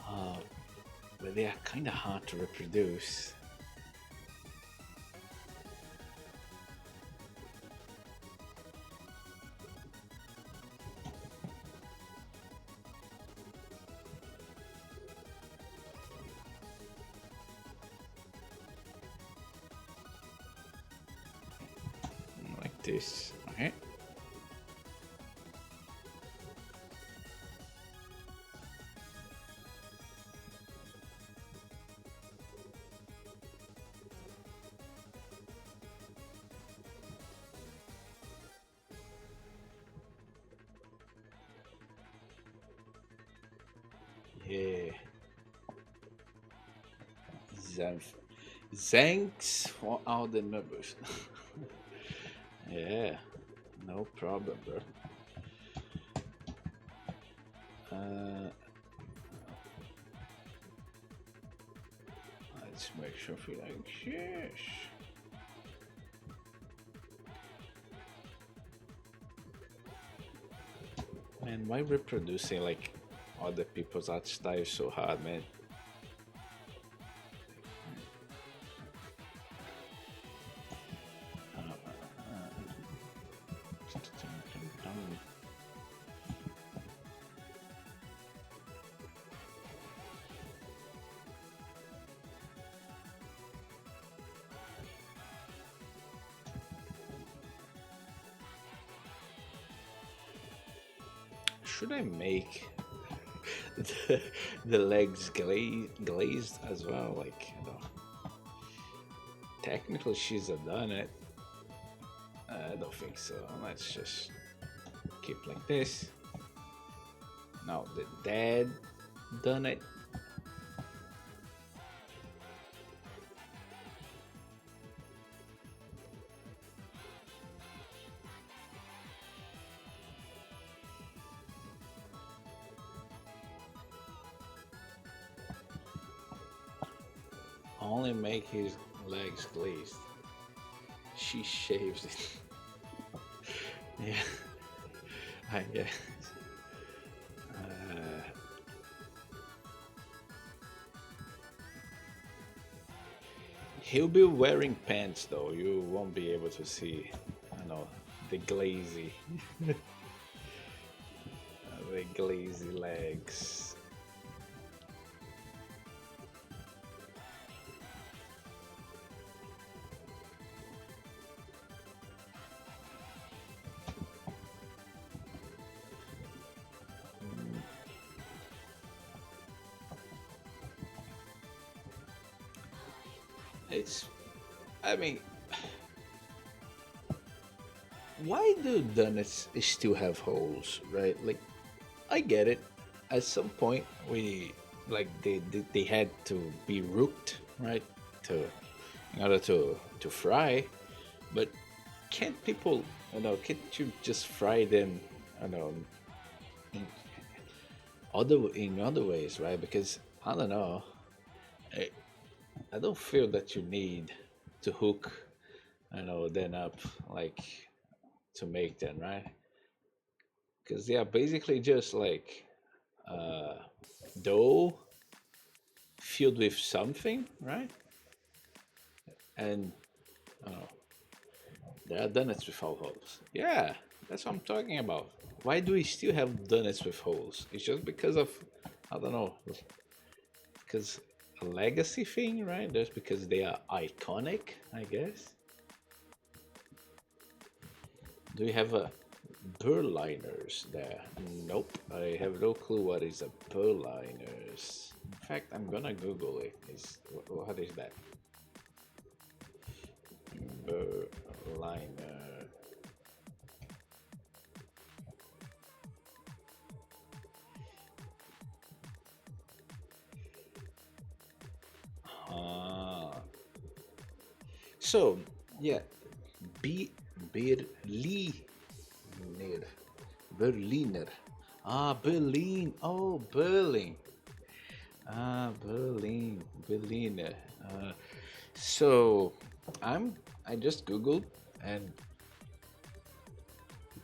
uh, but they are kind of hard to reproduce. Like this. Okay. Yeah. Zanf. Thanks for all the numbers. Yeah, no problem, bro. Uh, let's make sure we like this. Man, why reproducing like other people's art style is so hard, man? Should I make the legs glazed as well? Like, you know, technically she's done it. I don't think so. Let's just keep like this. Now the dad done it. Only make his legs glazed. She shaves it. Yeah, I guess. Uh, he'll be wearing pants though. You won't be able to see, I know, the glazy, the glazy legs. It's, I mean, why do donuts still have holes, right? Like, I get it. At some point, we like they had to be rooked, right? To in order to fry, but can't people, can't you just fry them, I don't know, in other ways, right? Because I don't know, I, I don't feel that you need to hook, them up like to make them, right? Because they are basically just like uh, dough filled with something, right? And there are donuts without holes. Yeah, that's what I'm talking about. Why do we still have donuts with holes? It's just because of, I don't know, because a legacy thing, right? Just because they are iconic, I guess. Do we have a Berliners there? Nope, I have no clue what is a Berliners. In fact, I'm gonna Google it. What is that? Berliner. Ah. So, yeah, B Berliner. Berliner. Ah, Berlin. Oh, Berlin. Ah, Berlin. Berliner. So, I just googled, and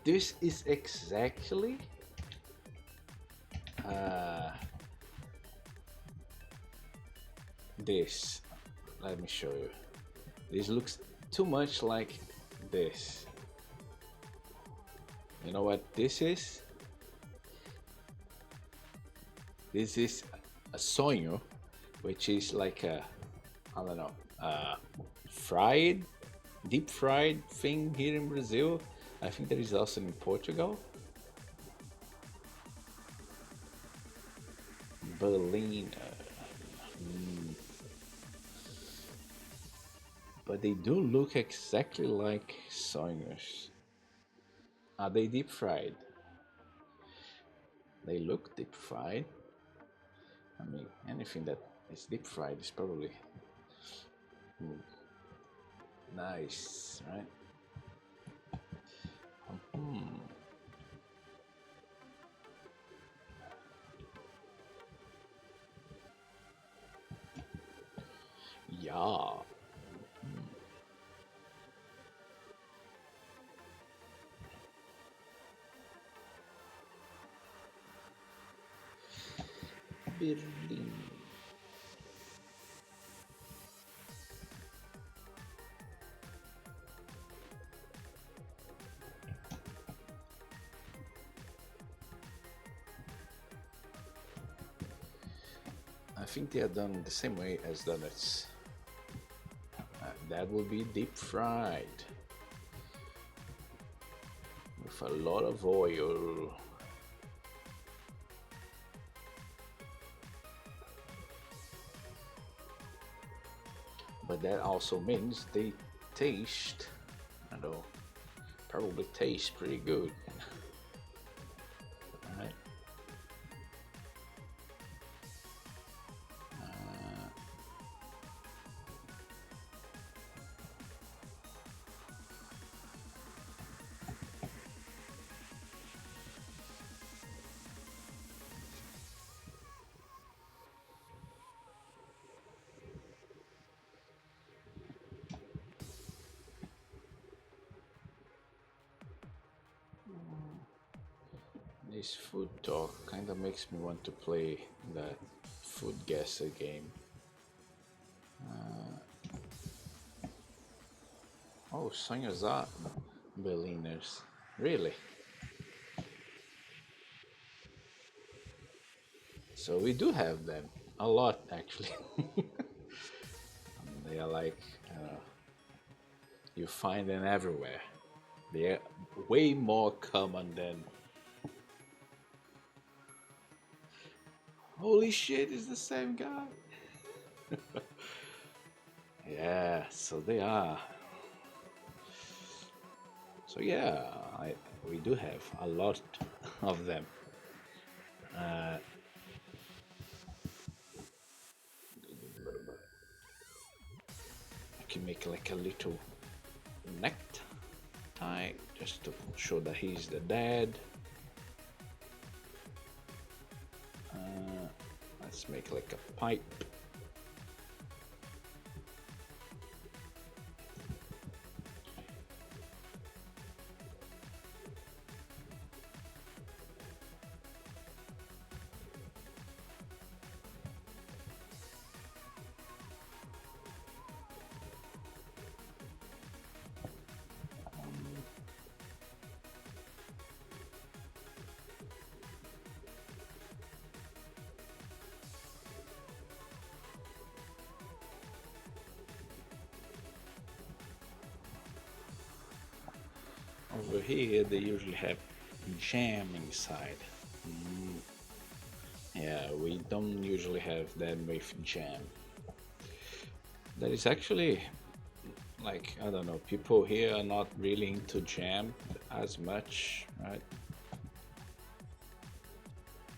this is exactly uh, this. Let me show you. This looks too much like this. You know what this is? This is a sonho, which is like a, I don't know, fried, deep fried thing here in Brazil. I think there is also in Portugal. Berlin. But they do look exactly like sonhos. Are they deep fried? They look deep fried. I mean, anything that is deep fried is probably nice, right? Hmm. Yeah. Berlin. I think they are done the same way as donuts. That will be deep fried with a lot of oil. But that also means they taste, I don't know, probably taste pretty good. Right? This food talk kind of makes me want to play that food guesser game. Oh, sonhos are Berliners. Really? So we do have them. A lot, actually. They are like, you find them everywhere. They're way more common than. Holy shit, is the same guy? Yeah, so they are. So yeah, we do have a lot of them. I can make like a little necktie just to show that he's the dad. Let's make like a pipe. over here they usually have jam inside. Mm, yeah, we don't usually have that with jam. That is actually, like, I don't know, people here are not really into jam as much, right?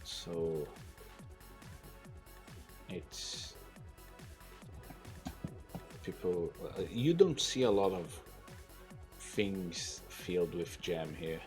So it's people, you don't see a lot of things filled with jam here.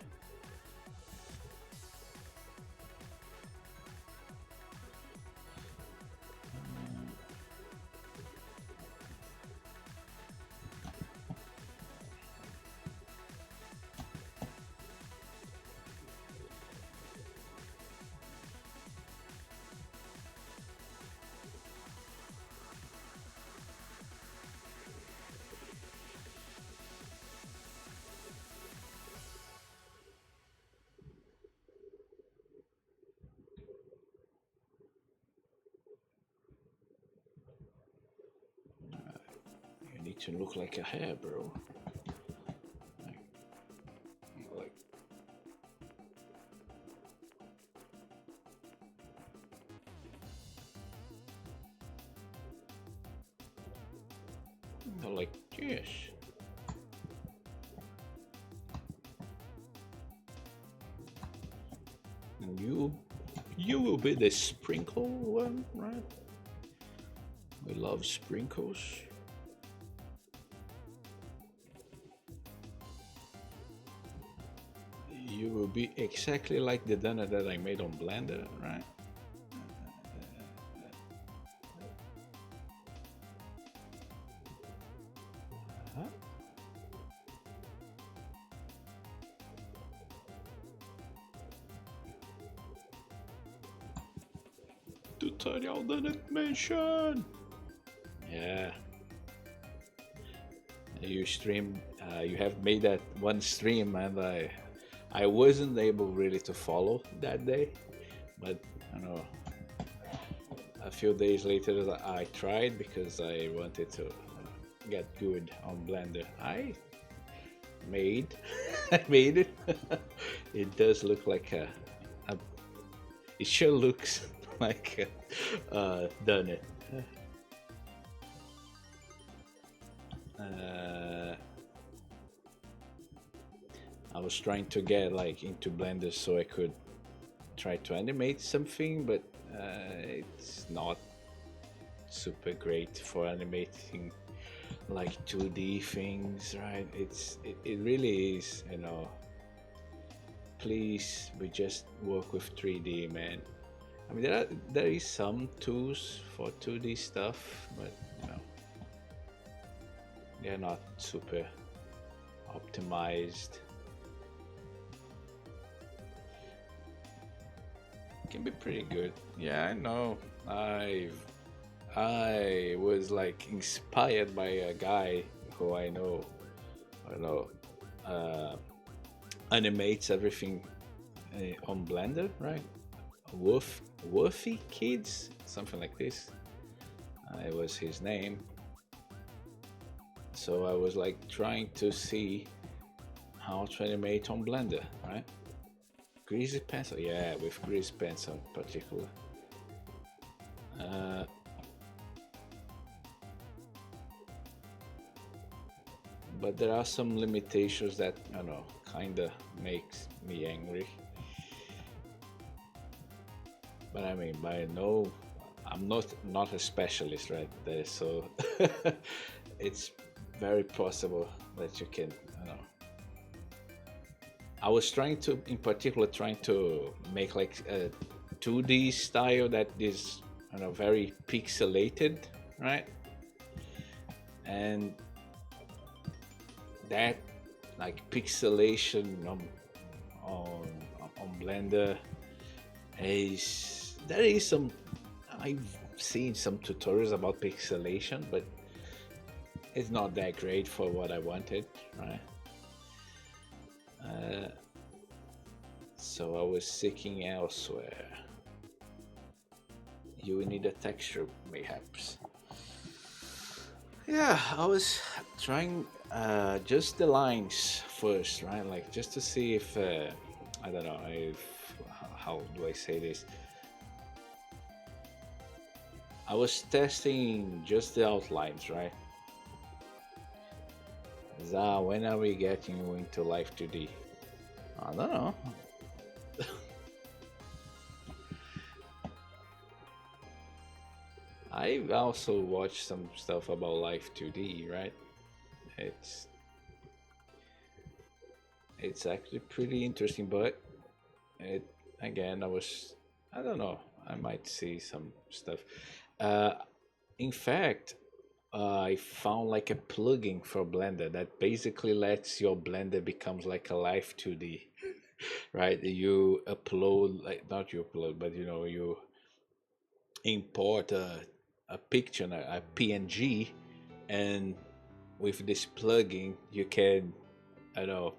You need to look like a hair, bro. Like, like yes. And you will be the sprinkle one, right? We love sprinkles. You will be exactly like the donut that I made on Blender, right? Huh? Tutorial donut mention. Yeah. You stream. You have made that one stream, and I wasn't able really to follow that day, but you know, a few days later I tried because I wanted to get good on Blender. I made, I made it. It does look like a it sure looks like done it. I was trying to get like into Blender so I could try to animate something, but it's not super great for animating like 2D things, right? It really is, you know. Please, we just work with 3D, man. I mean, there is some tools for 2D stuff, but you know, they're not super optimized. Can be pretty good. Yeah, I know. I was like inspired by a guy who I know, uh, animates everything on Blender, right? Wolfie Kids, something like this. It was his name. So I was like trying to see how to animate on Blender, right? Greasy pencil, yeah, with greasy pencil in particular. But there are some limitations that, you know, kinda makes me angry. But I mean, by no, I'm not a specialist right there, so it's very possible that you can, you know. I was trying to, in particular, trying to make like a 2D style that is, you know, very pixelated, right? And that like pixelation on Blender is, there is some, I've seen some tutorials about pixelation, but it's not that great for what I wanted, right? So I was seeking elsewhere. You will need a texture, mayhaps. Yeah, I was trying. Just the lines first, right? Like just to see if I don't know if how do I say this? I was testing just the outlines, right? When are we getting into Life 2D? I don't know. I also watched some stuff about Life 2D, right? It's it's actually pretty interesting, but it again, I don't know. I might see some stuff. Uh, in fact, I found like a plugin for Blender that basically lets your Blender becomes like a Live 2D, right? You upload like not you upload, but you know you import a picture, a PNG, and with this plugin you can I don't know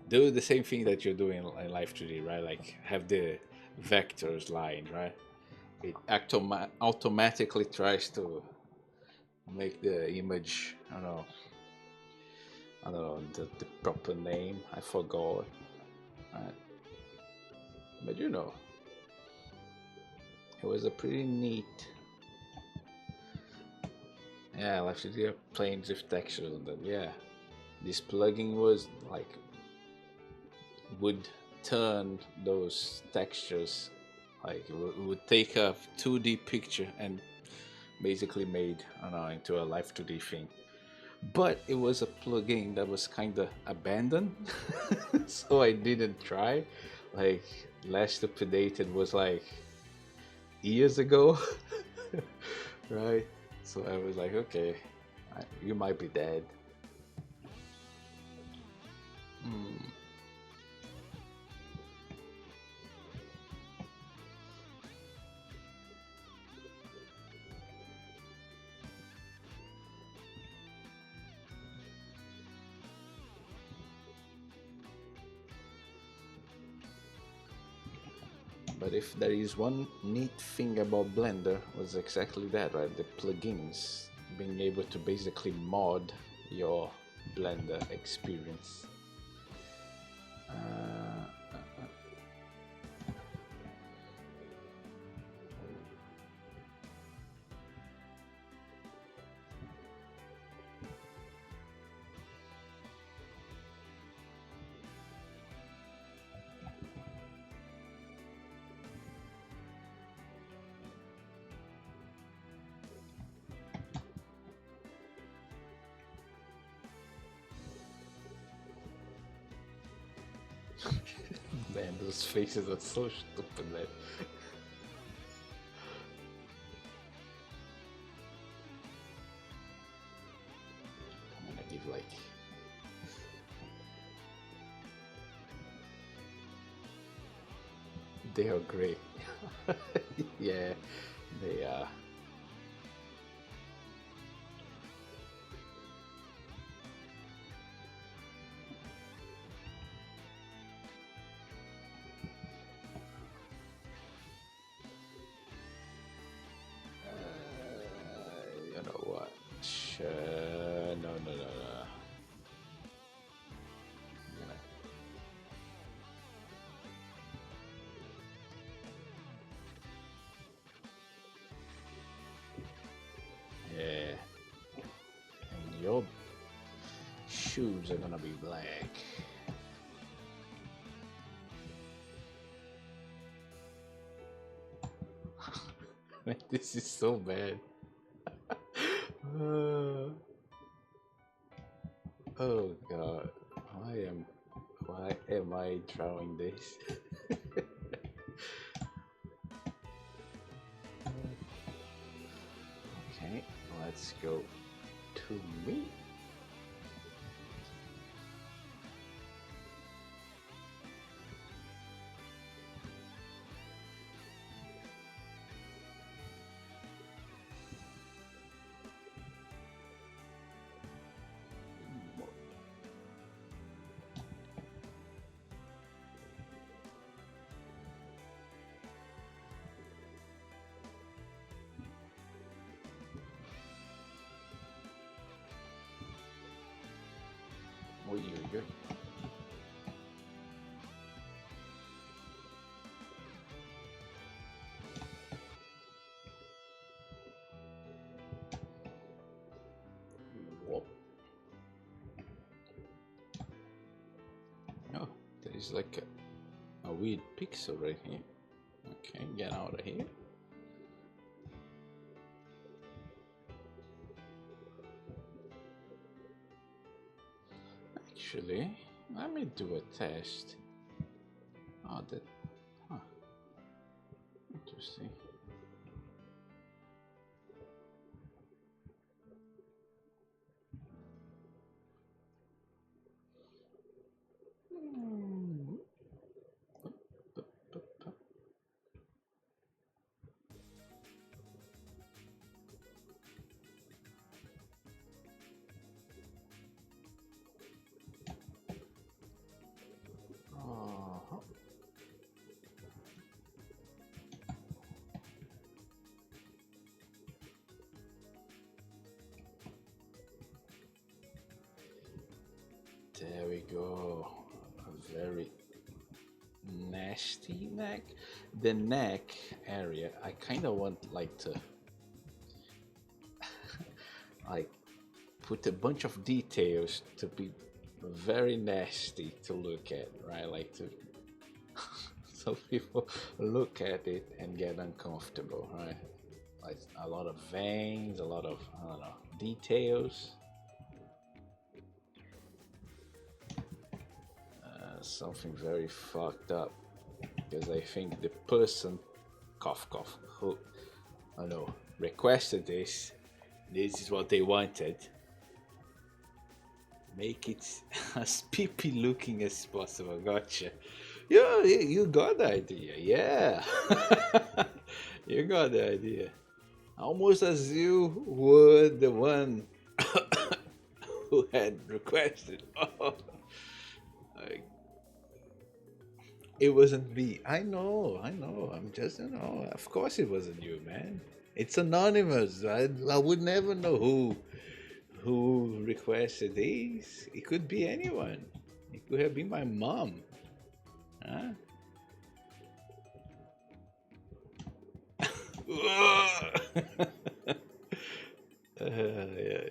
do the same thing that you're doing in Live 2D, right? Like have the vectors line, right? It automatically tries to make the image. I don't know the proper name. I forgot. Right? But you know, it was a pretty neat. Yeah, Live 2D playing with textures and then yeah, this plugin was like would turn those textures like it would take a 2D picture and basically made I don't know into a Live 2D thing. But it was a plugin that was kind of abandoned, so I didn't try. Like last updated was like years ago, right? So I was like, okay, you might be dead. Hmm. But if there is one neat thing about Blender was exactly that, right? The plugins, being able to basically mod your Blender experience. Man, those faces are so stupid, man. I'm gonna give like they are great. Yeah, they are. You know what? No, no, no, no. Yeah, and your shoes are gonna be black. This is so bad. Uh, oh god, why am I drawing this? Okay, let's go to me. go. Whoop. Oh, there's like a weird pixel right here. Okay, get out of here. Actually, let me do a test. Oh, that, huh, interesting. There we go. A very nasty neck. The neck area, I kind of want like to like put a bunch of details to be very nasty to look at, right? Like to so people look at it and get uncomfortable, right? Like a lot of veins, a lot of, I don't know, details. Something very fucked up, because I think the person, cough cough, who, I don't know, requested this is what they wanted. Make it as peepy looking as possible. Gotcha. Yeah, you got the idea. Yeah. You got the idea. Almost as you were the one who had requested. Like, it wasn't me. I know. I'm just, of course it wasn't you, man. It's anonymous. I would never know who requested these. It could be anyone. It could have been my mom. Huh? Yeah.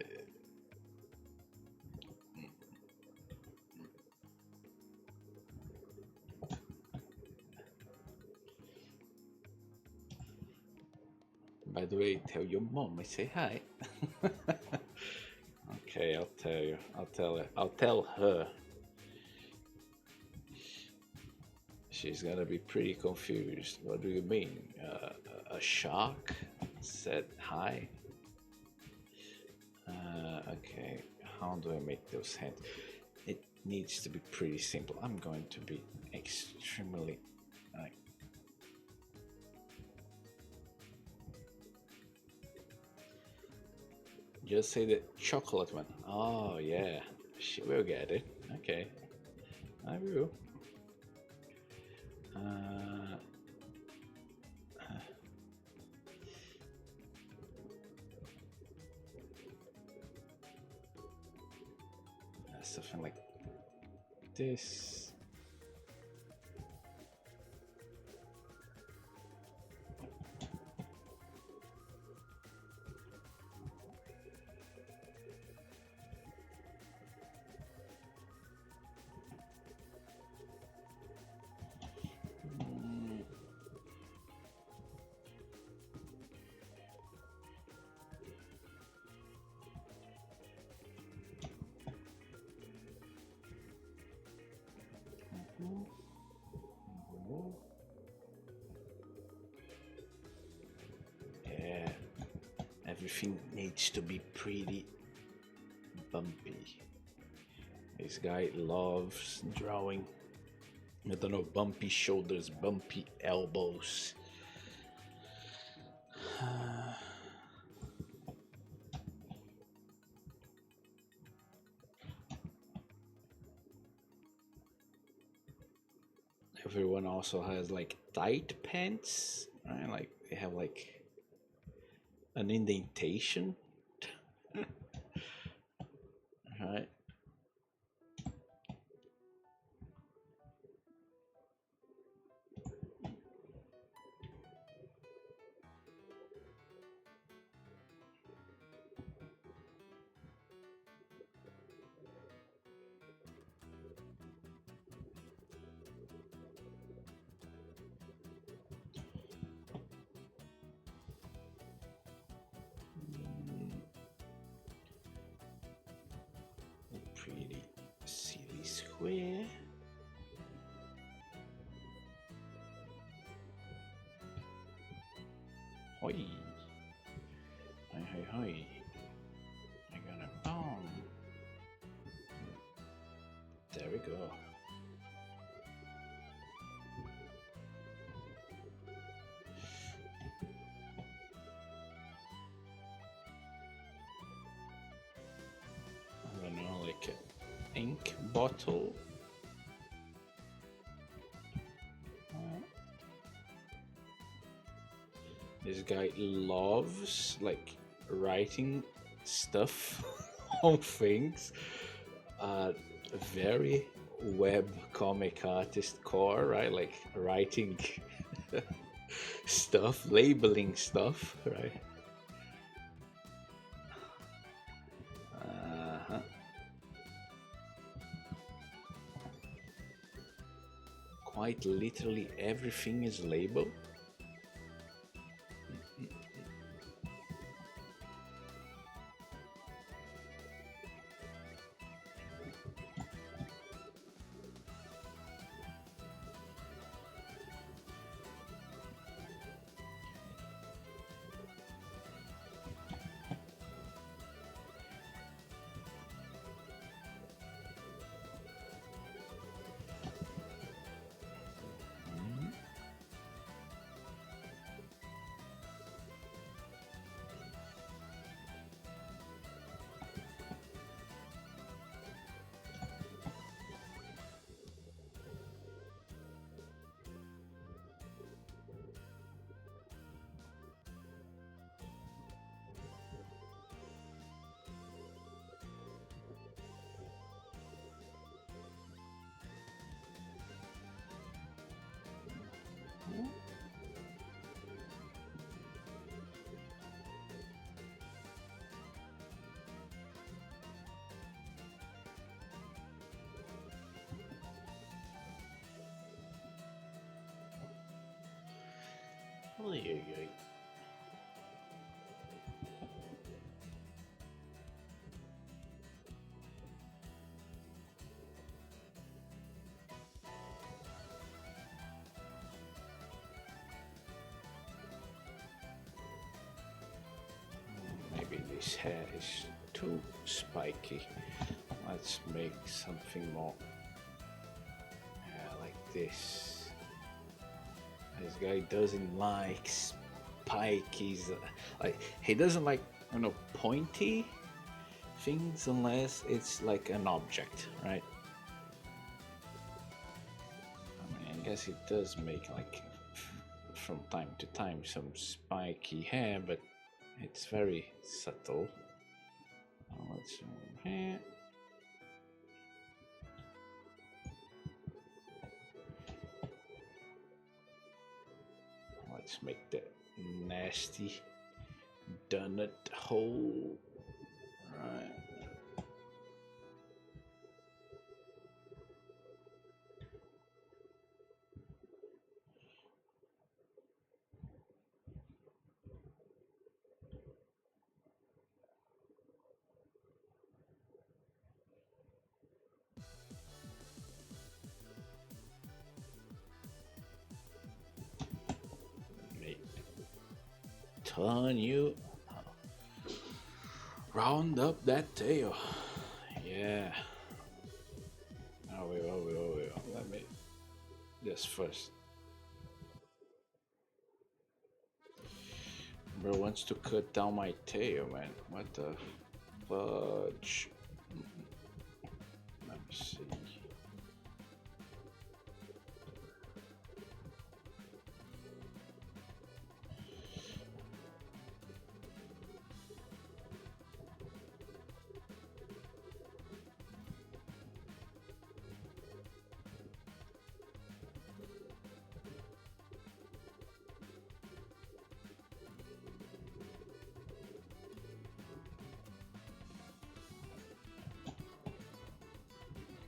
By the way, tell your mom I say hi. Okay, I'll tell you. I'll tell her. I'll tell her. She's gonna be pretty confused. What do you mean? A shark said hi? Okay, how do I make those hands? It needs to be pretty simple. I'm going to be extremely like. Just say the chocolate one. Oh yeah, she will get it. Okay, I will. Something like this. Yeah, everything needs to be pretty bumpy. This guy loves drawing, I don't know, bumpy shoulders, bumpy elbows. Everyone also has like tight pants, right? Like they have like an indentation, right? square. Hoi. Hoi, hoi, hoi. I got a bomb. There we go. I don't know, like an ink bottle. This guy loves like writing stuff on things. Very web comic artist core, right? Like writing stuff, labeling stuff, right? Quite literally everything is labeled. Oy, oy, oy. Maybe this hair is too spiky. Let's make something more like this. This guy doesn't like spikies. Like he doesn't like, you know, pointy things unless it's like an object, right? I mean, I guess it does make like from time to time some spiky hair, but it's very subtle. Let's here. Let's make that nasty donut hole. Right. Turn you. Round up that tail. Yeah. Oh, wait. Let me this first. Bro wants to cut down my tail, man. What the fudge? Let me see.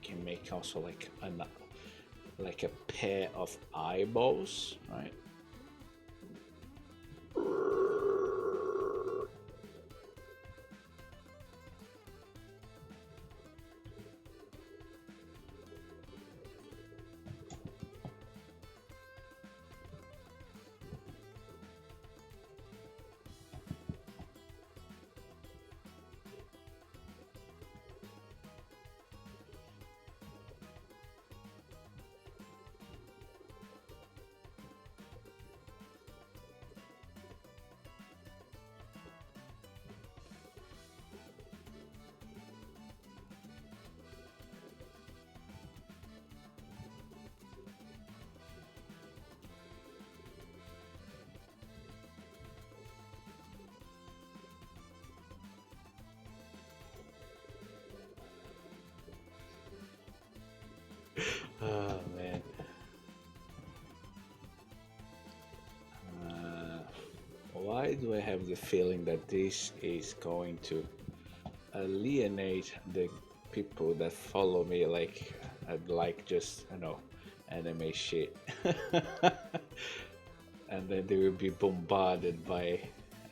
Can make also like a pair of eyeballs, right? Why do I have the feeling that this is going to alienate the people that follow me? Like, I'd like just, anime shit. And then they will be bombarded by,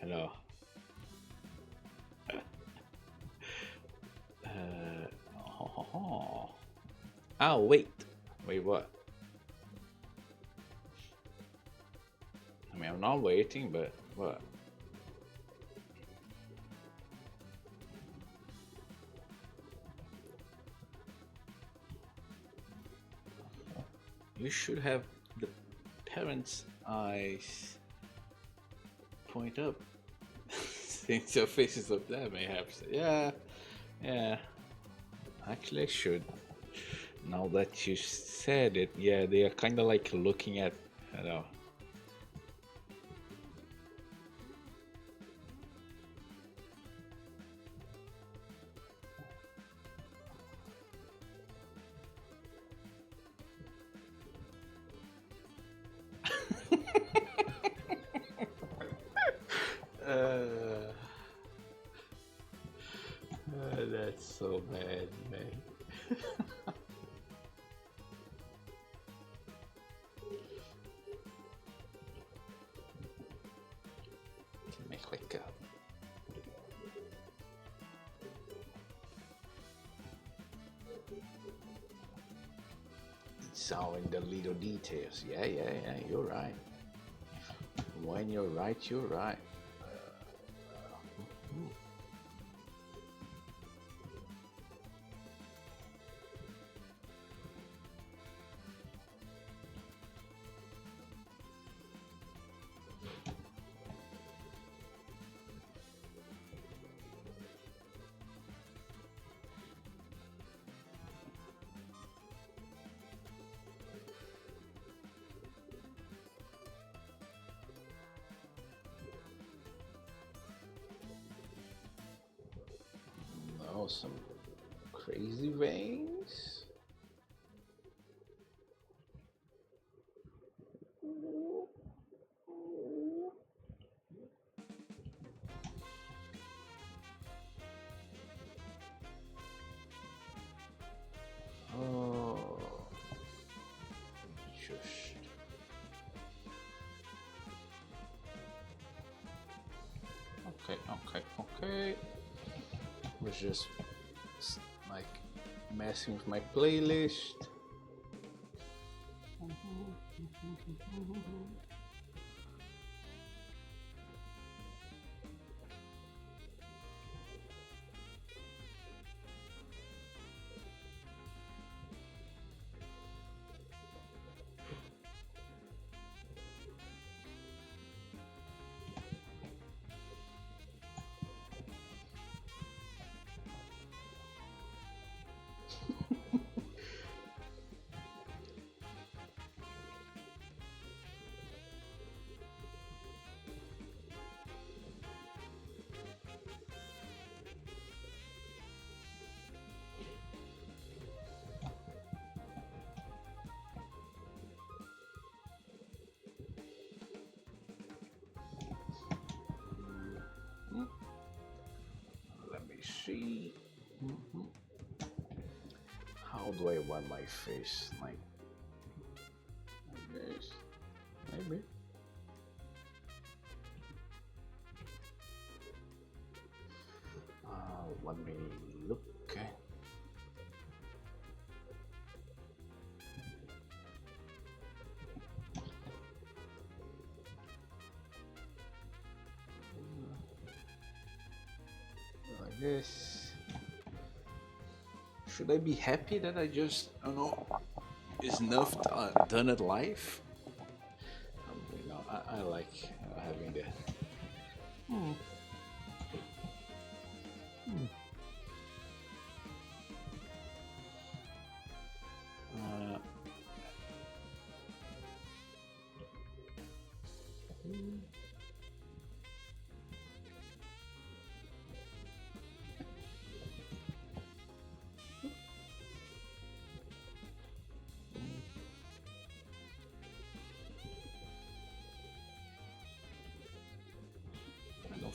you know, oh, wait. Wait, what? I mean, I'm not waiting, but what? You should have the parents' eyes point up. Since your face is up there, perhaps. Yeah, yeah. Actually, I should. Now that you said it, yeah, they are kind of like looking at, you know. That's so bad, man. Let me click up. It's all in the little details. Yeah, you're right. When you're right, you're right. Oh, some crazy veins. Oh, just okay. Was just like messing with my playlist. Let me see. How do I want my face? Like this? Maybe. Let me look. Like this. Should I be happy that I just, snuffed done at life? I like having the.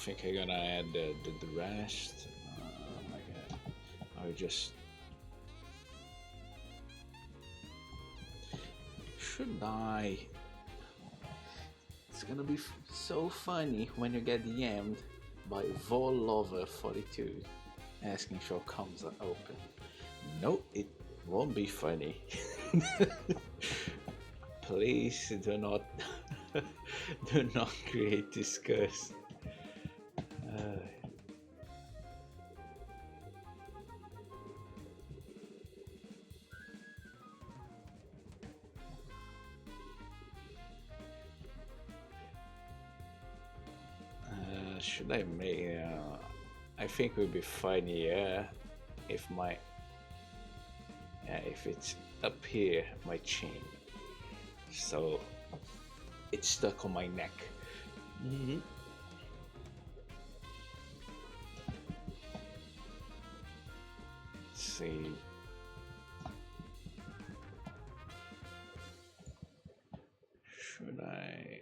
think I'm gonna add the rest. Oh my god. I just... Should I? It's gonna be so funny when you get DM'd by Vollover42 asking if your comms are open. No, it won't be funny. Please do not do not create disgust. Should I make? I think it would be funnier if my if it's up here, my chin, so it's stuck on my neck. Mm-hmm. Let's see. Should I?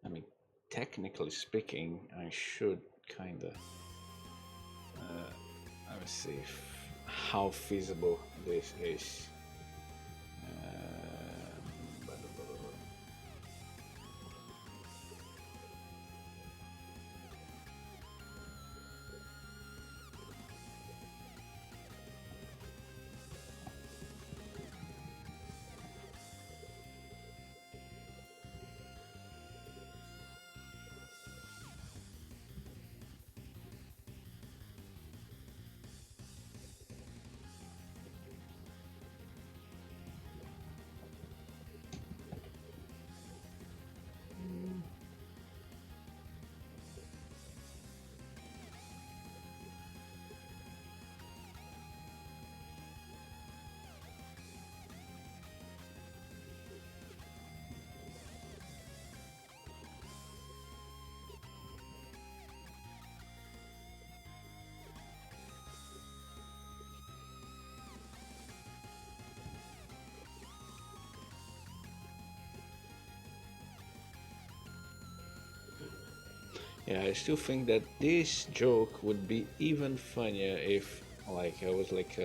I mean, technically speaking, I should kinda. Let me see how feasible this is. Yeah, I still think that this joke would be even funnier if, like, I was like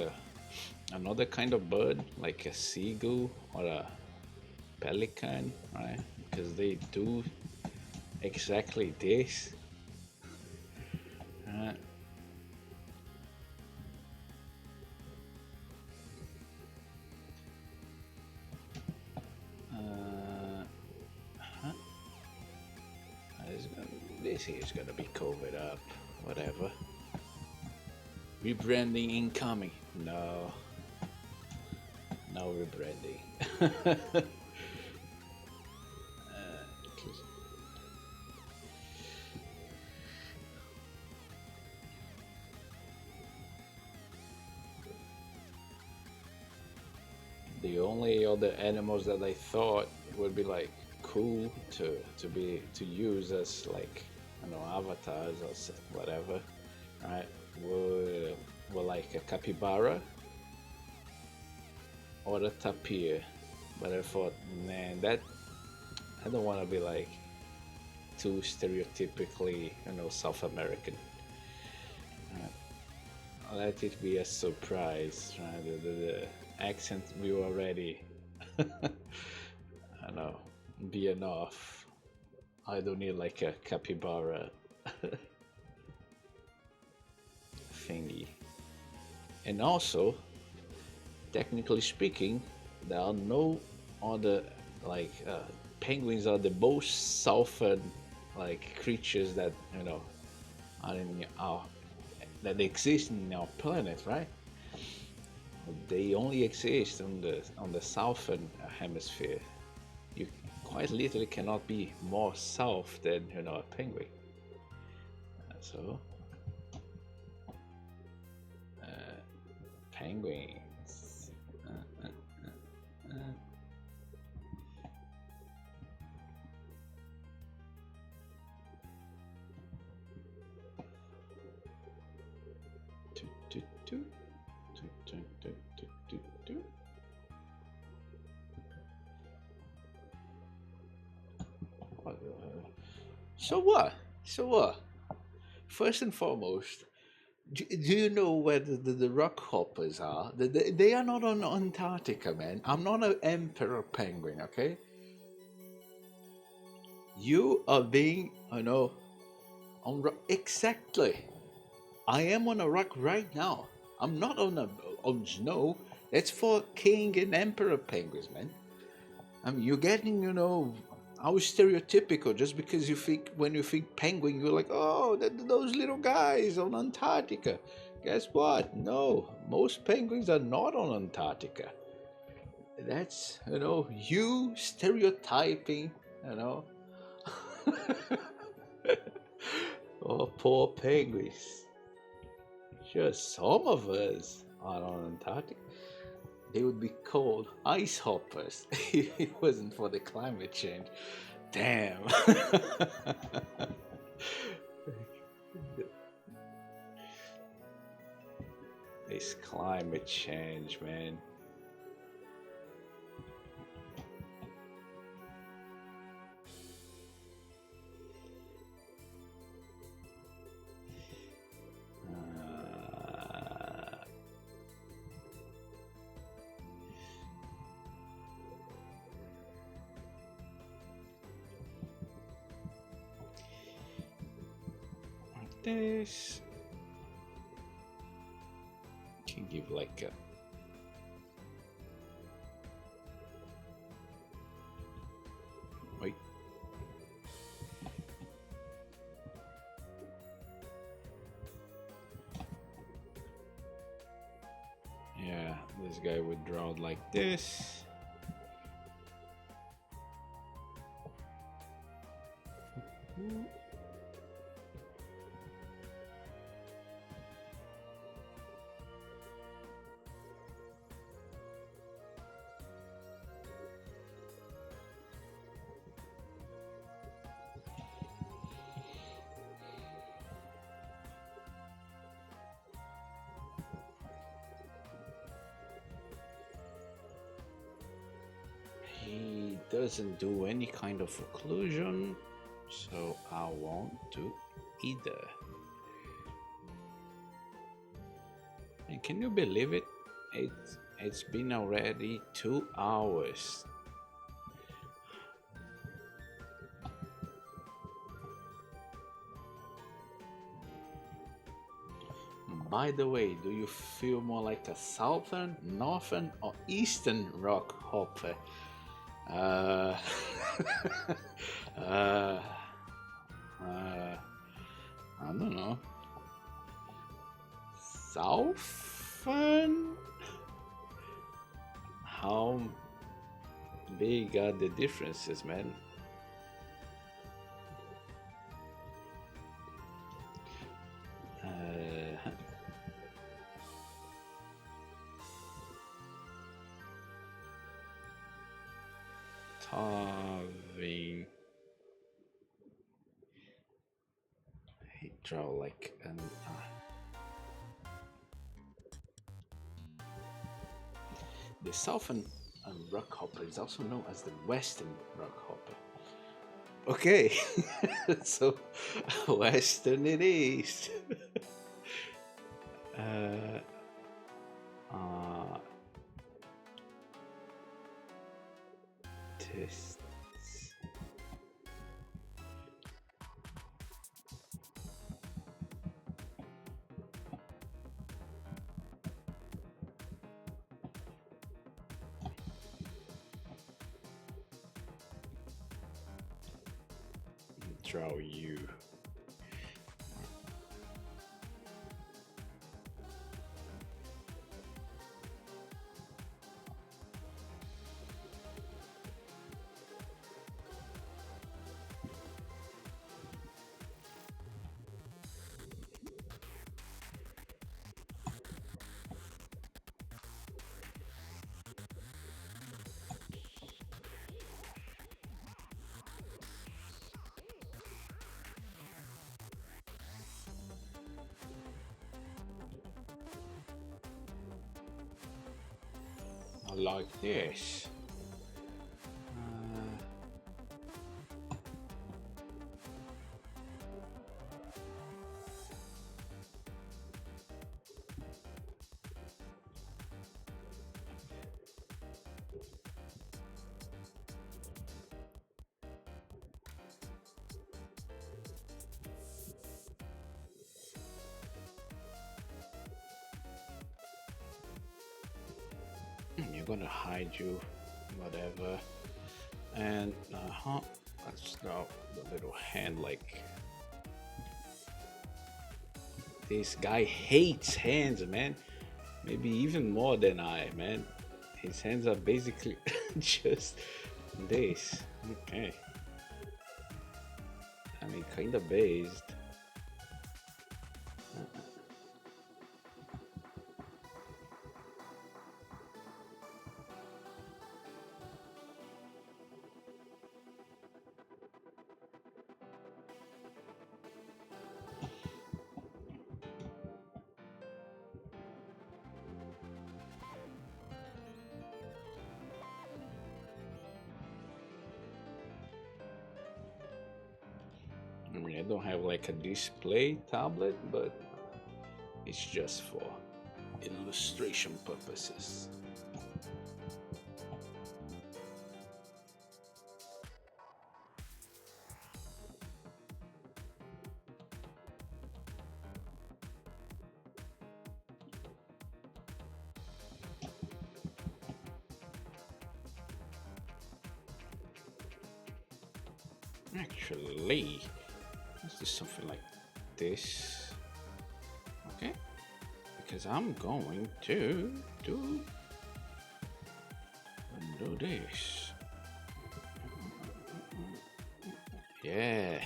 another kind of bird, like a seagull or a pelican, right? Because they do exactly this. Uh, huh? This here is gonna be covered up. Whatever. Rebranding incoming. No. No rebranding. The only other animals that I thought would be like cool to use as like, I don't know, avatars or whatever, right? Were like a capybara or a tapir, but I thought, man, that I don't want to be like too stereotypically, you know, South American. Let it be a surprise, right? The accent will already, I know, be enough. I don't need like a capybara thingy. And also, technically speaking, there are no other like penguins are the most southern like creatures that, you know, are in our that exist in our planet, right? They only exist on the southern hemisphere. You quite literally cannot be more south than, you know, a penguin. So penguins. So what? So what? First and foremost, do you know where the rock hoppers are? They are not on Antarctica, man. I'm not an emperor penguin, okay? You are being, on exactly. I am on a rock right now. I'm not on snow. That's for king and emperor penguins, man. I mean, you're getting, how stereotypical just because you think, when you think penguin, you're like, oh, those little guys on Antarctica. Guess what? No, most penguins are not on Antarctica. That's, you stereotyping, you know. Oh, poor penguins. Just some of us are on Antarctica. They would be called ice hoppers if it wasn't for the climate change. Damn. This climate change, man. This can give like a wait. Yeah, this guy would draw it like this. He doesn't do any kind of occlusion, so I won't do either. And can you believe it? It's been already 2 hours. By the way, do you feel more like a southern, northern, or eastern rock hopper? uh, uh, I don't know. Southern? How big are the differences, man? Carving. He draw like an. The southern rock hopper is also known as the western rock hopper. Okay, so western it is. Tests. Draw you. Like this. gonna hide you, whatever. And let's draw the little hand. Like, this guy hates hands, man. Maybe even more than I, man. His hands are basically just this. Okay. I mean, kind of based. I mean, I don't have like a display tablet, but it's just for illustration purposes. Actually, let's do something like this. Okay, because I'm going to do this. Yeah.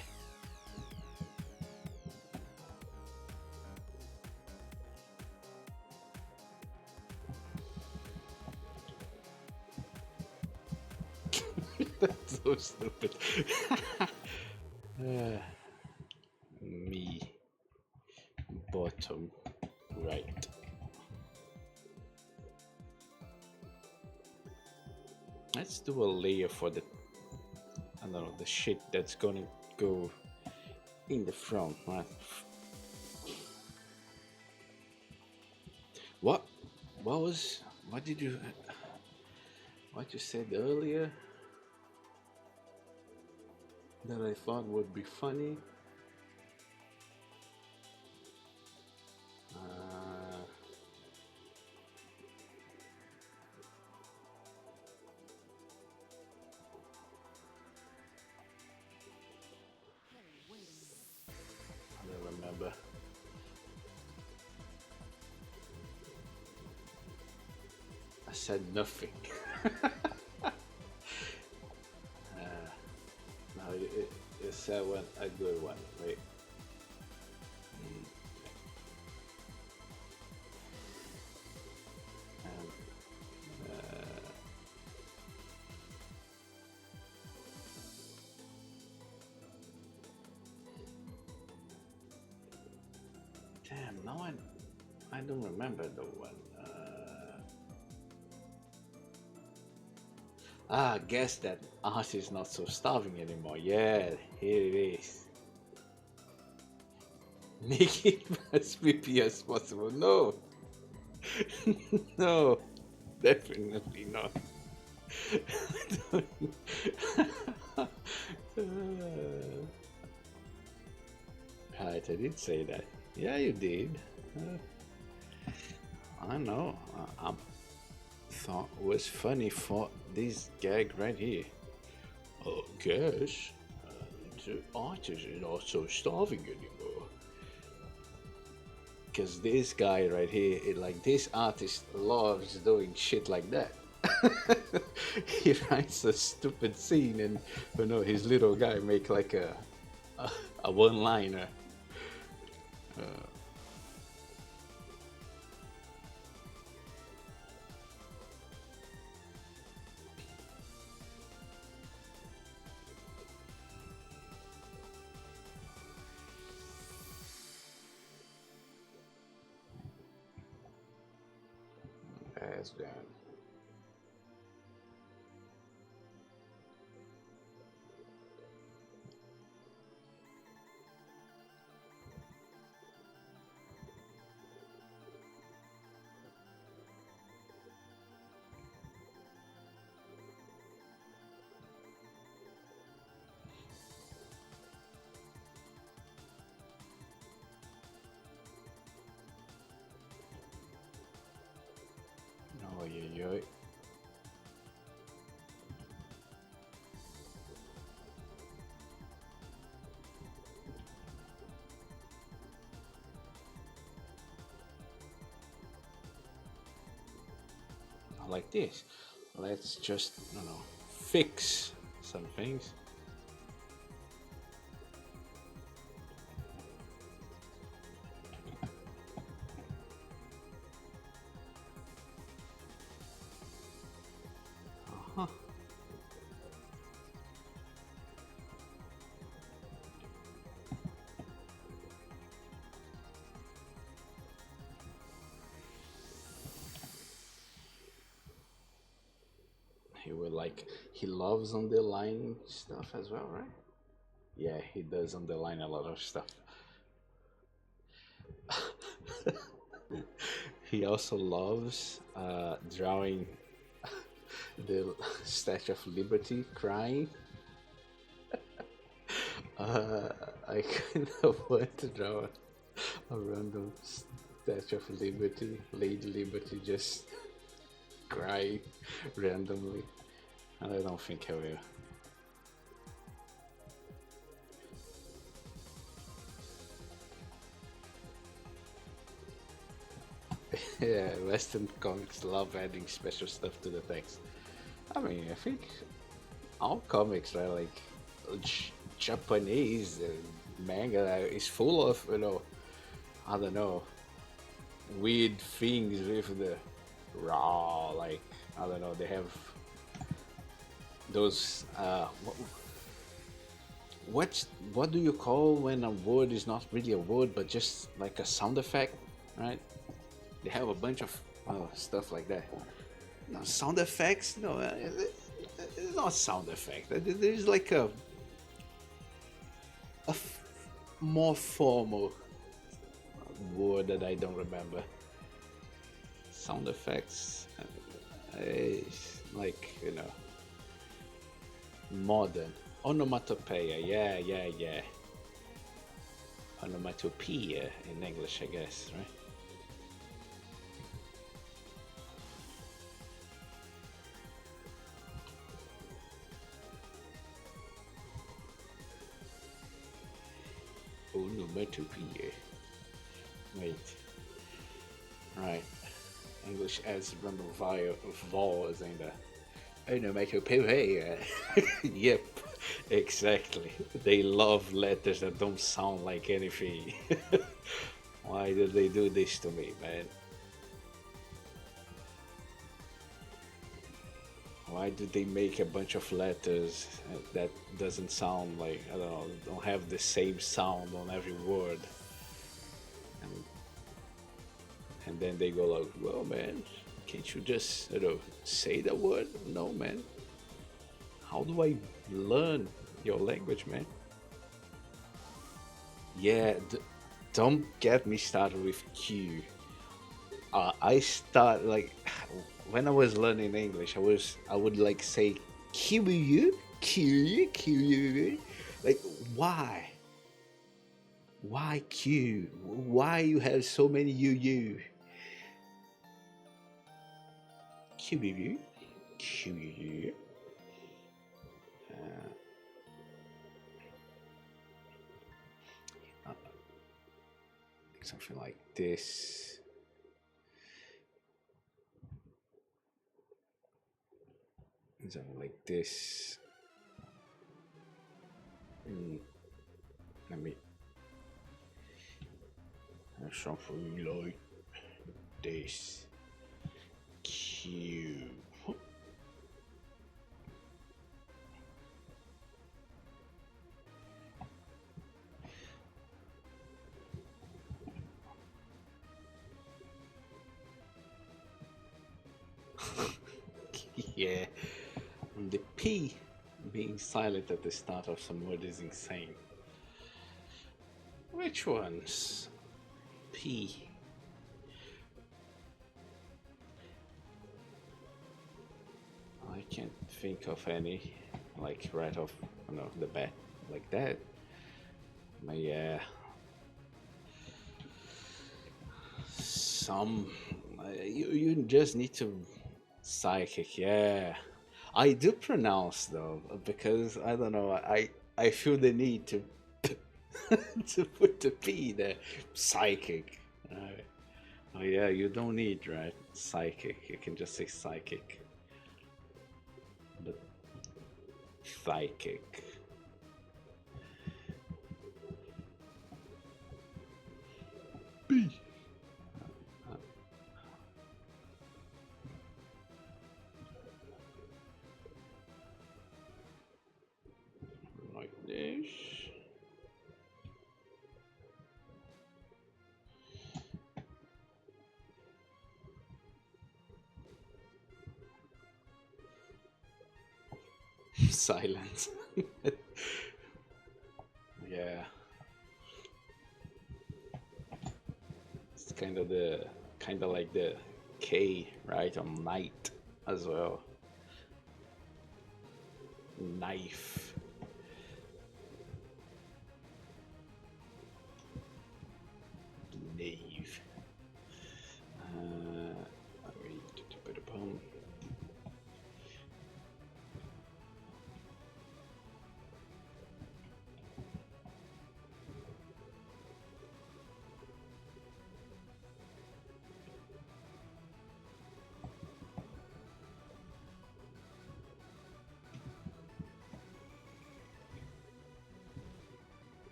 That's so stupid. Me. Bottom right. Let's do a layer for the, I don't know, the shit that's gonna go in the front, right? What did you, what you said earlier that I thought would be funny? I don't remember. I said nothing. No, you said a good one, right? Damn, now I don't remember the one. I guess that art is not so starving anymore. Yeah, here it is. Make it as creepy as possible. No, no, definitely not. Right, I did say that. Yeah, you did. I know. I thought it was funny for this gag right here. I guess the artist is not so starving anymore. Because this guy right here, like this artist loves doing shit like that. He writes a stupid scene and his little guy make like a one-liner. As done. Oh, yeah, yeah. like this. Let's just, fix some things. Uh-huh. He loves underlining stuff as well, right? Yeah, he does underline a lot of stuff. He also loves drawing the Statue of Liberty crying. Uh, I kind of want to draw a random Statue of Liberty, Lady Liberty just crying randomly. And I don't think I will. Yeah, Western comics love adding special stuff to the text. I mean, I think all comics, right? Like Japanese manga is full of, I don't know, weird things with the raw, like, I don't know, they have those, what do you call when a word is not really a word but just like a sound effect, right? They have a bunch of stuff like that. No, sound effects, no, it's not sound effect. There's like more formal word that I don't remember. Sound effects is like, modern. Onomatopoeia, yeah. Onomatopoeia in English, I guess, right? Onomatopoeia. Wait. Right. English as random vowels and onomatopoeia. Yep, exactly. They love letters that don't sound like anything. Why did they do this to me, man? Why did they make a bunch of letters that doesn't sound like, I don't know, don't have the same sound on every word? And then they go like, well, man, can't you just, say the word? No, man. How do I learn your language, man? Yeah, don't get me started with Q. I start like when I was learning English, I would like say Q, Q. Like why? Why Q? Why you have so many UU? Q, Q. Something like this. Something like this. Let me. Something like this. Q. Yeah, and the P being silent at the start of some word is insane. Which ones? P. I can't think of any, like right off, the bat like that. But yeah, some you just need to psychic. Yeah, I do pronounce though because I don't know. I feel the need to to put the P there. Psychic. Right. Oh yeah, you don't need, right? Psychic. You can just say psychic. But psychic. B. Like this. Silence. Yeah. It's kind of like the K, right? On night as well. Knife. Knave. Wait.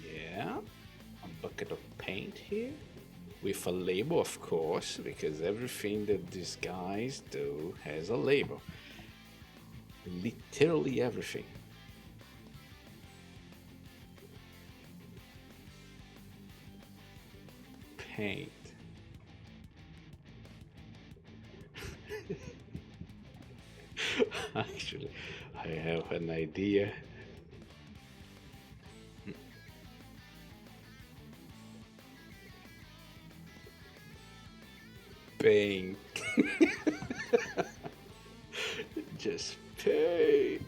Yeah. A bucket of paint here. With a label, of course, because everything that these guys do has a label. Literally everything. Paint. Actually, I have an idea. Paint. Just pay.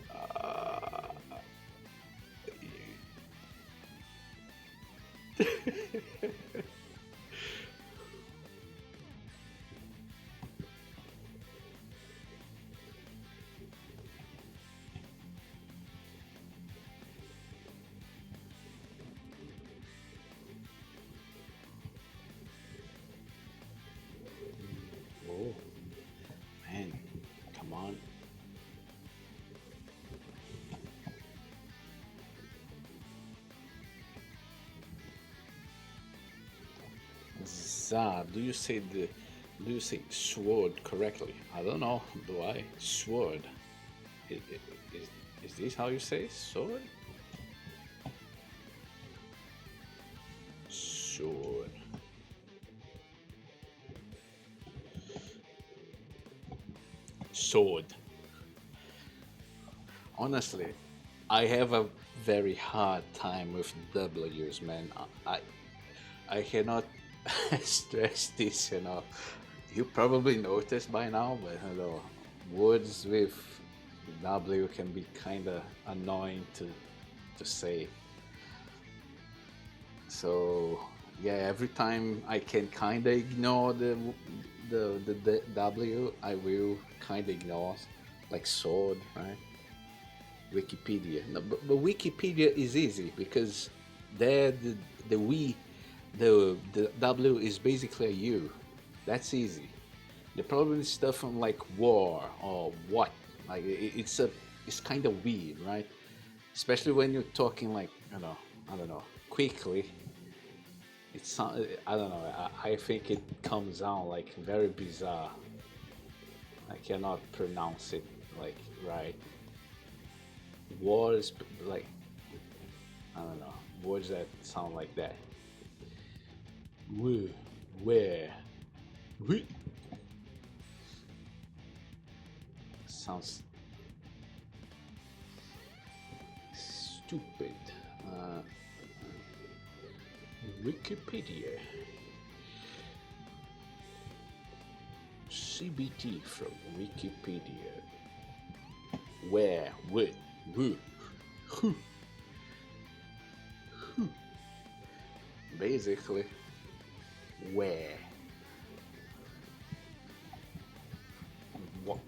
Oh, man. Come on. Za, do you say sword correctly? I don't know. Do I? Sword. Is, is, is this how you say sword? Sword. Sword. Honestly, I have a very hard time with W's, man. I cannot stress this enough. You probably noticed by now, but words with W can be kind of annoying to say. So yeah, every time I can kind of ignore the W, I will kind of ignore, like sword, right? Wikipedia. No, but Wikipedia is easy because there the we the W is basically a U. That's easy. The problem is stuff from like war or what. Like it's kind of weird, right? Especially when you're talking like I don't know quickly. It's not, I don't know. I think it comes out like very bizarre. I cannot pronounce it like right. Words like I don't know words that sound like that. Woo, where, we sounds stupid. Uh, Wikipedia. CBT from Wikipedia. Where, what, who, who. Basically, where. What?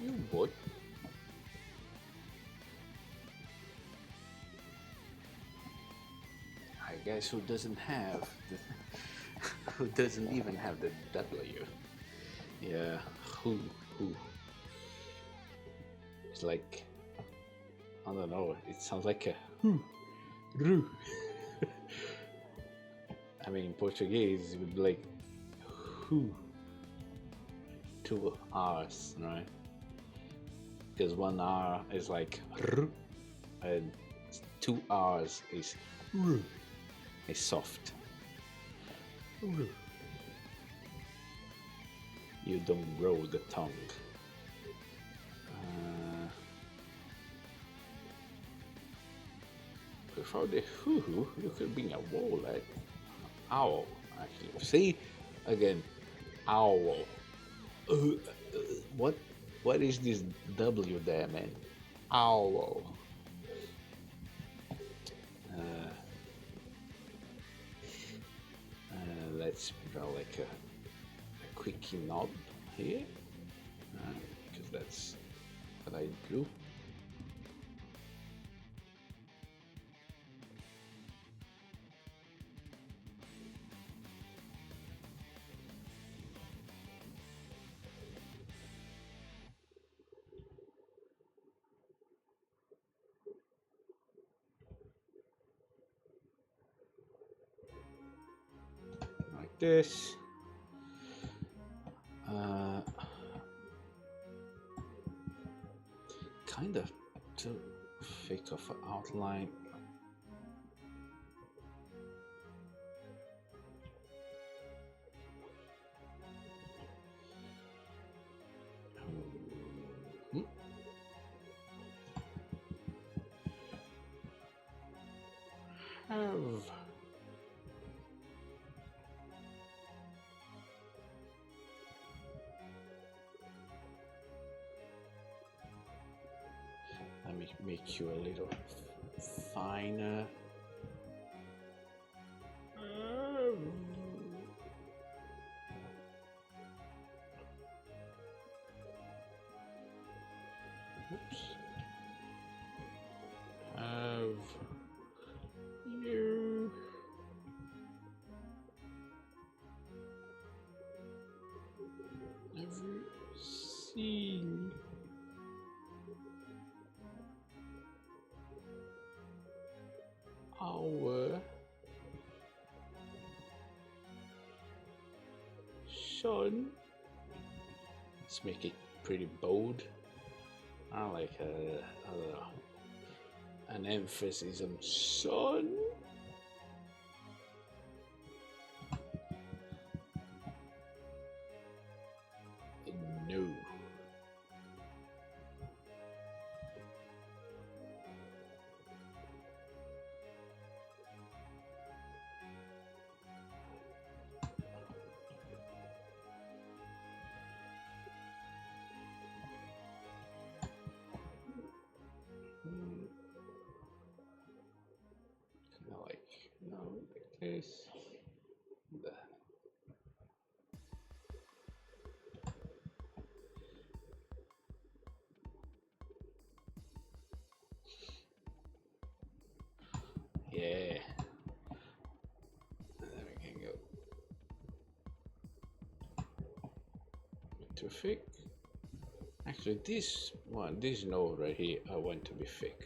You what? I guess who doesn't have the, who doesn't even have the W? Yeah, who? It's like, I don't know. It sounds like a ru. I mean, in Portuguese, it would be like who. 2 R's, right? Because 1 R is like r, and 2 R's is r. It's soft. R. You don't roll the tongue. Without the hoo, you could be a wall, like owl. Actually, see again, owl. What? What is this W there, man? Owl. Let's draw like a quick knob here, because that's what I do. Like this. Kind of too thick of an outline. Have let me make you a little finer. Oops. Have you ever seen our son? Let's make it pretty bold. I like I don't know, an emphasis on son. No. Like this. Yeah. Then we can go too thick. Actually, this node right here, I want to be thick.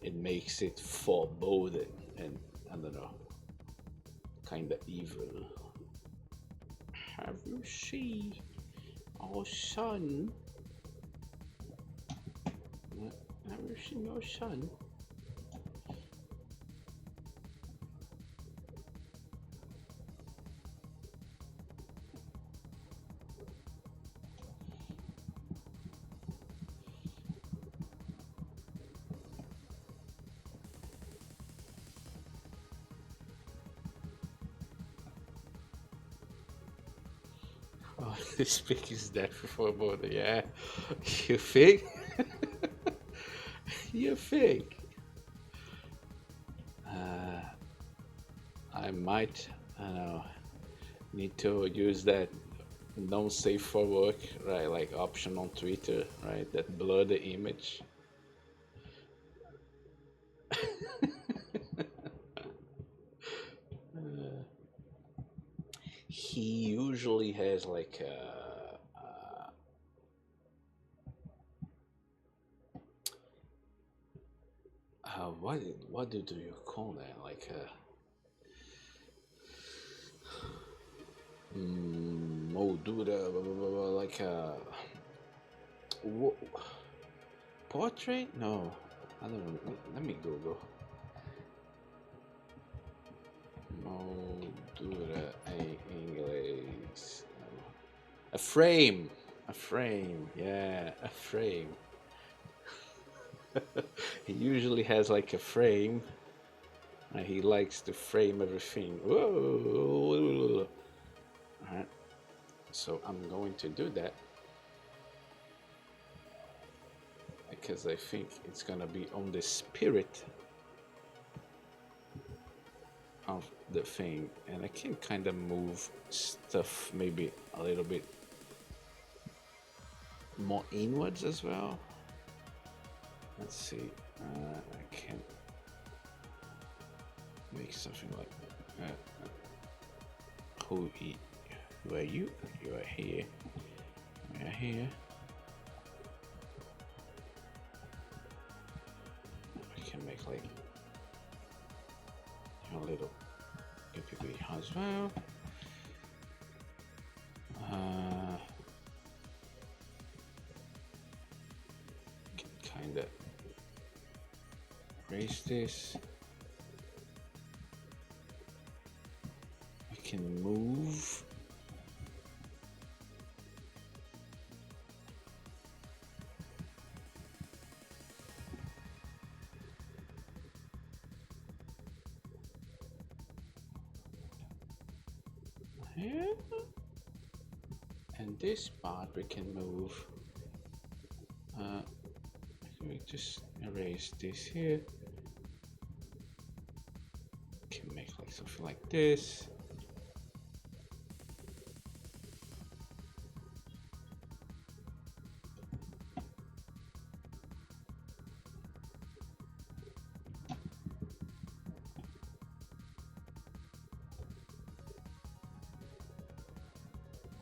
It makes it foreboding and I don't know, kind of evil. Have you seen our son? Have you seen our son? Oh, this pic is dead before border, yeah. You think? You think? I I might need to use that don't save for work, right? Like option on Twitter, right? That blur the image. He usually has like what do you call that? Like moldura, blah, blah, blah, blah, like a portrait? No, I don't know. Let me Google. Moldura em inglês. A frame. A frame. Yeah, a frame. He usually has like a frame. And he likes to frame everything. Whoa. Alright. So I'm going to do that. Because I think it's gonna be on the spirit of the thing, and I can kind of move stuff maybe a little bit more inwards as well. Let's see, I can make something like who are you? You are here. We are here. I can make like a little PPB as well. Kind of raise this. I can move. Here. And this part we can move. We just erase this here. Can make like something like this.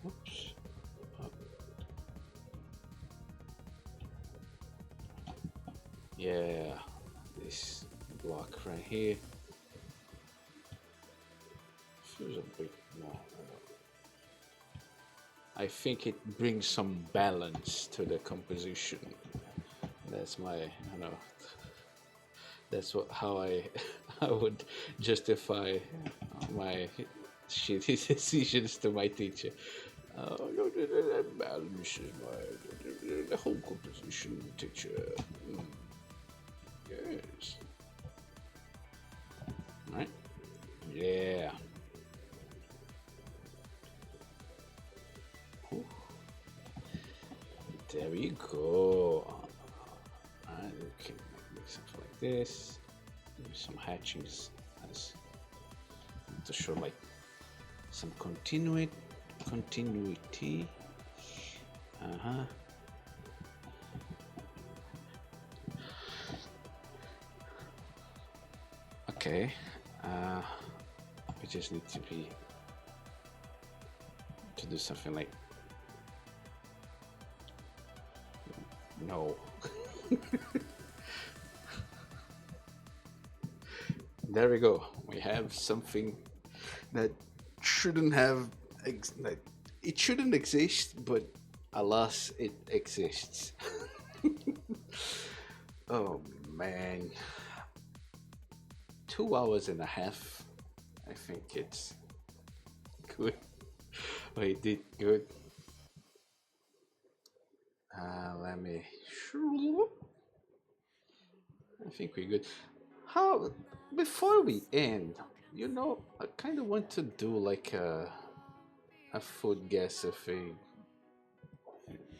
Oops. Yeah, this block right here feels a bit more. I think it brings some balance to the composition. That's my, that's how I would justify my shitty decisions to my teacher. Balance the whole composition, teacher. Yes. Right? Yeah. Ooh. There we go. Alright, we can make something like this. Maybe some hatchings as to show like some continuity. Okay, we just need to do something like no. There we go. We have something that shouldn't have like it shouldn't exist, but alas, it exists. Oh man. 2 hours and a half. I think it's good. We did good. Let me. I think we're good. How before we end, I kind of want to do like a food guesser thing.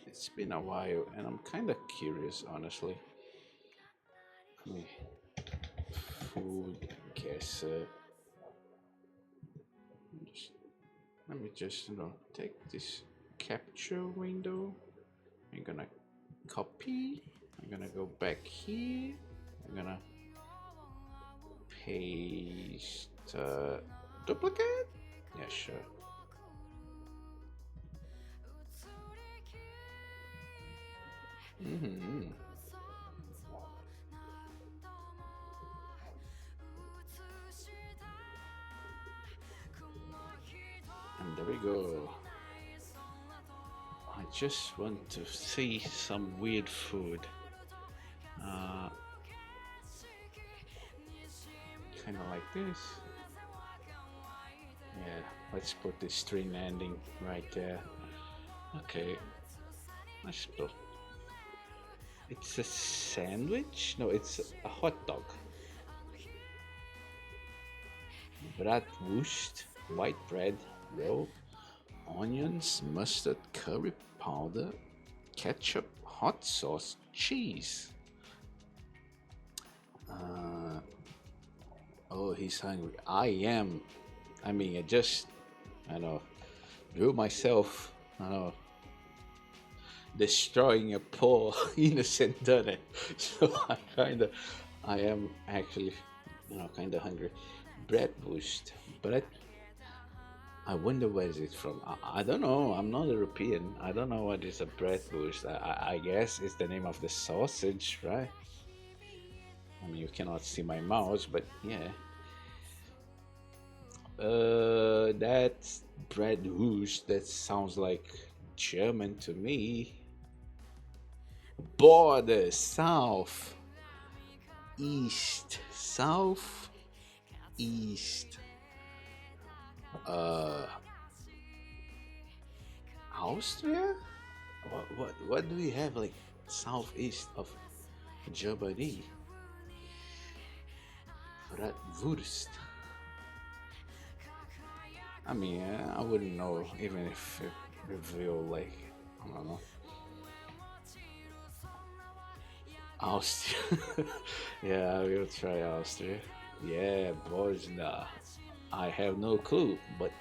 It's been a while, and I'm kind of curious, honestly. Let me food guesser. Let me just, take this capture window. I'm gonna copy. I'm gonna go back here. I'm gonna paste, duplicate. Yeah, sure. Mm-hmm. And there we go. I just want to see some weird food. Uh, kind of like this. Yeah, let's put this string ending right there. Okay, let's put. It's a sandwich? No, it's a hot dog. Bratwurst, white bread, roll, onions, mustard, curry powder, ketchup, hot sauce, cheese. Oh, he's hungry. I am. I mean, I know, drew myself, destroying a poor innocent donut. So I am actually, kind of hungry. Bratwurst, but I wonder where is it from. I don't know. I'm not European. I don't know what is a bratwurst. I guess it's the name of the sausage, right? I mean, you cannot see my mouse, but yeah. That's bratwurst. That sounds like German to me. Border, south, east, south, east. Uh, Austria? What do we have like southeast of Germany? Bratwurst. I mean, I wouldn't know even if it reveal like, I don't know. Austria. Yeah, I will try Austria. Yeah, Bosnia. I have no clue, but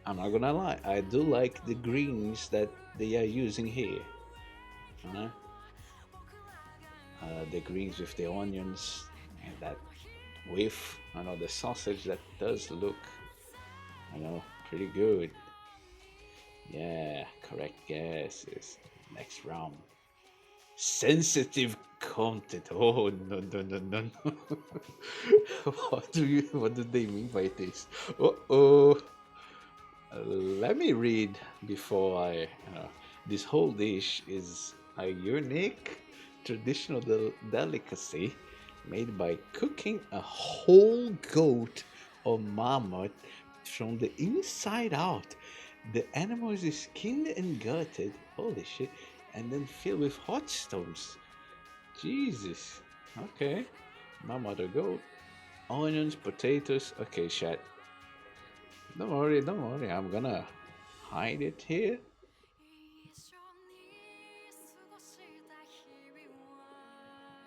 I'm not gonna lie. I do like the greens that they are using here. Uh, the greens with the onions and that with, the sausage that does look, pretty good. Yeah, correct guess is next round. Sensitive content. Oh no no no no no. What do they mean by this? Oh. Let me read before I. This whole dish is a unique traditional delicacy made by cooking a whole goat or mammoth from the inside out. The animal is skinned and gutted, holy shit, and then filled with hot stones. Jesus. Okay. Mammoth or goat. Onions, potatoes. Okay, chat. Don't worry. I'm gonna hide it here.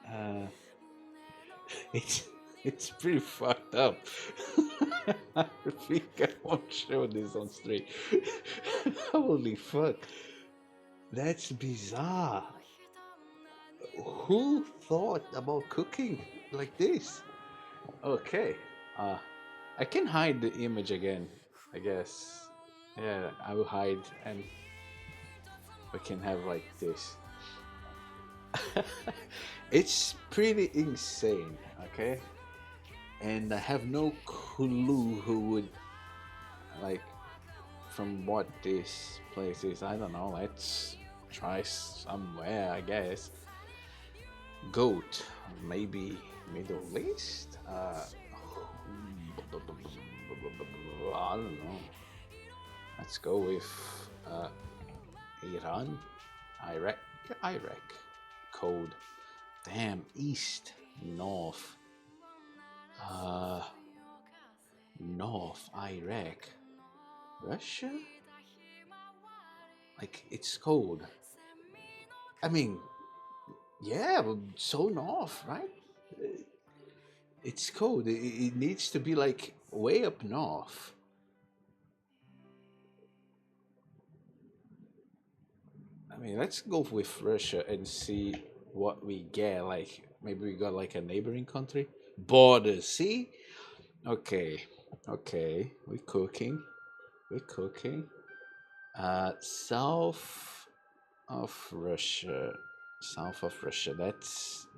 Uh, it's it's pretty fucked up. I think I won't show this on stream. Holy fuck, that's bizarre. Who thought about cooking like this? Okay, uh, I can hide the image again, I guess. Yeah, I will hide and we can have like this. It's pretty insane, okay? And I have no clue who would like from what this place is. I don't know. Let's try somewhere, I guess. Goat, maybe Middle East. I don't know. Let's go with Iran, Iraq, Iraq. Code. Damn, East, North, uh, North, Iraq, Russia. Like it's cold. I mean, yeah, but so north, right? It's cold. It needs to be like way up north. mean, let's go with Russia and see what we get. Like, maybe we got like a neighboring country. Borders, see? Okay, okay, we're cooking. We're cooking. South of Russia. South of Russia.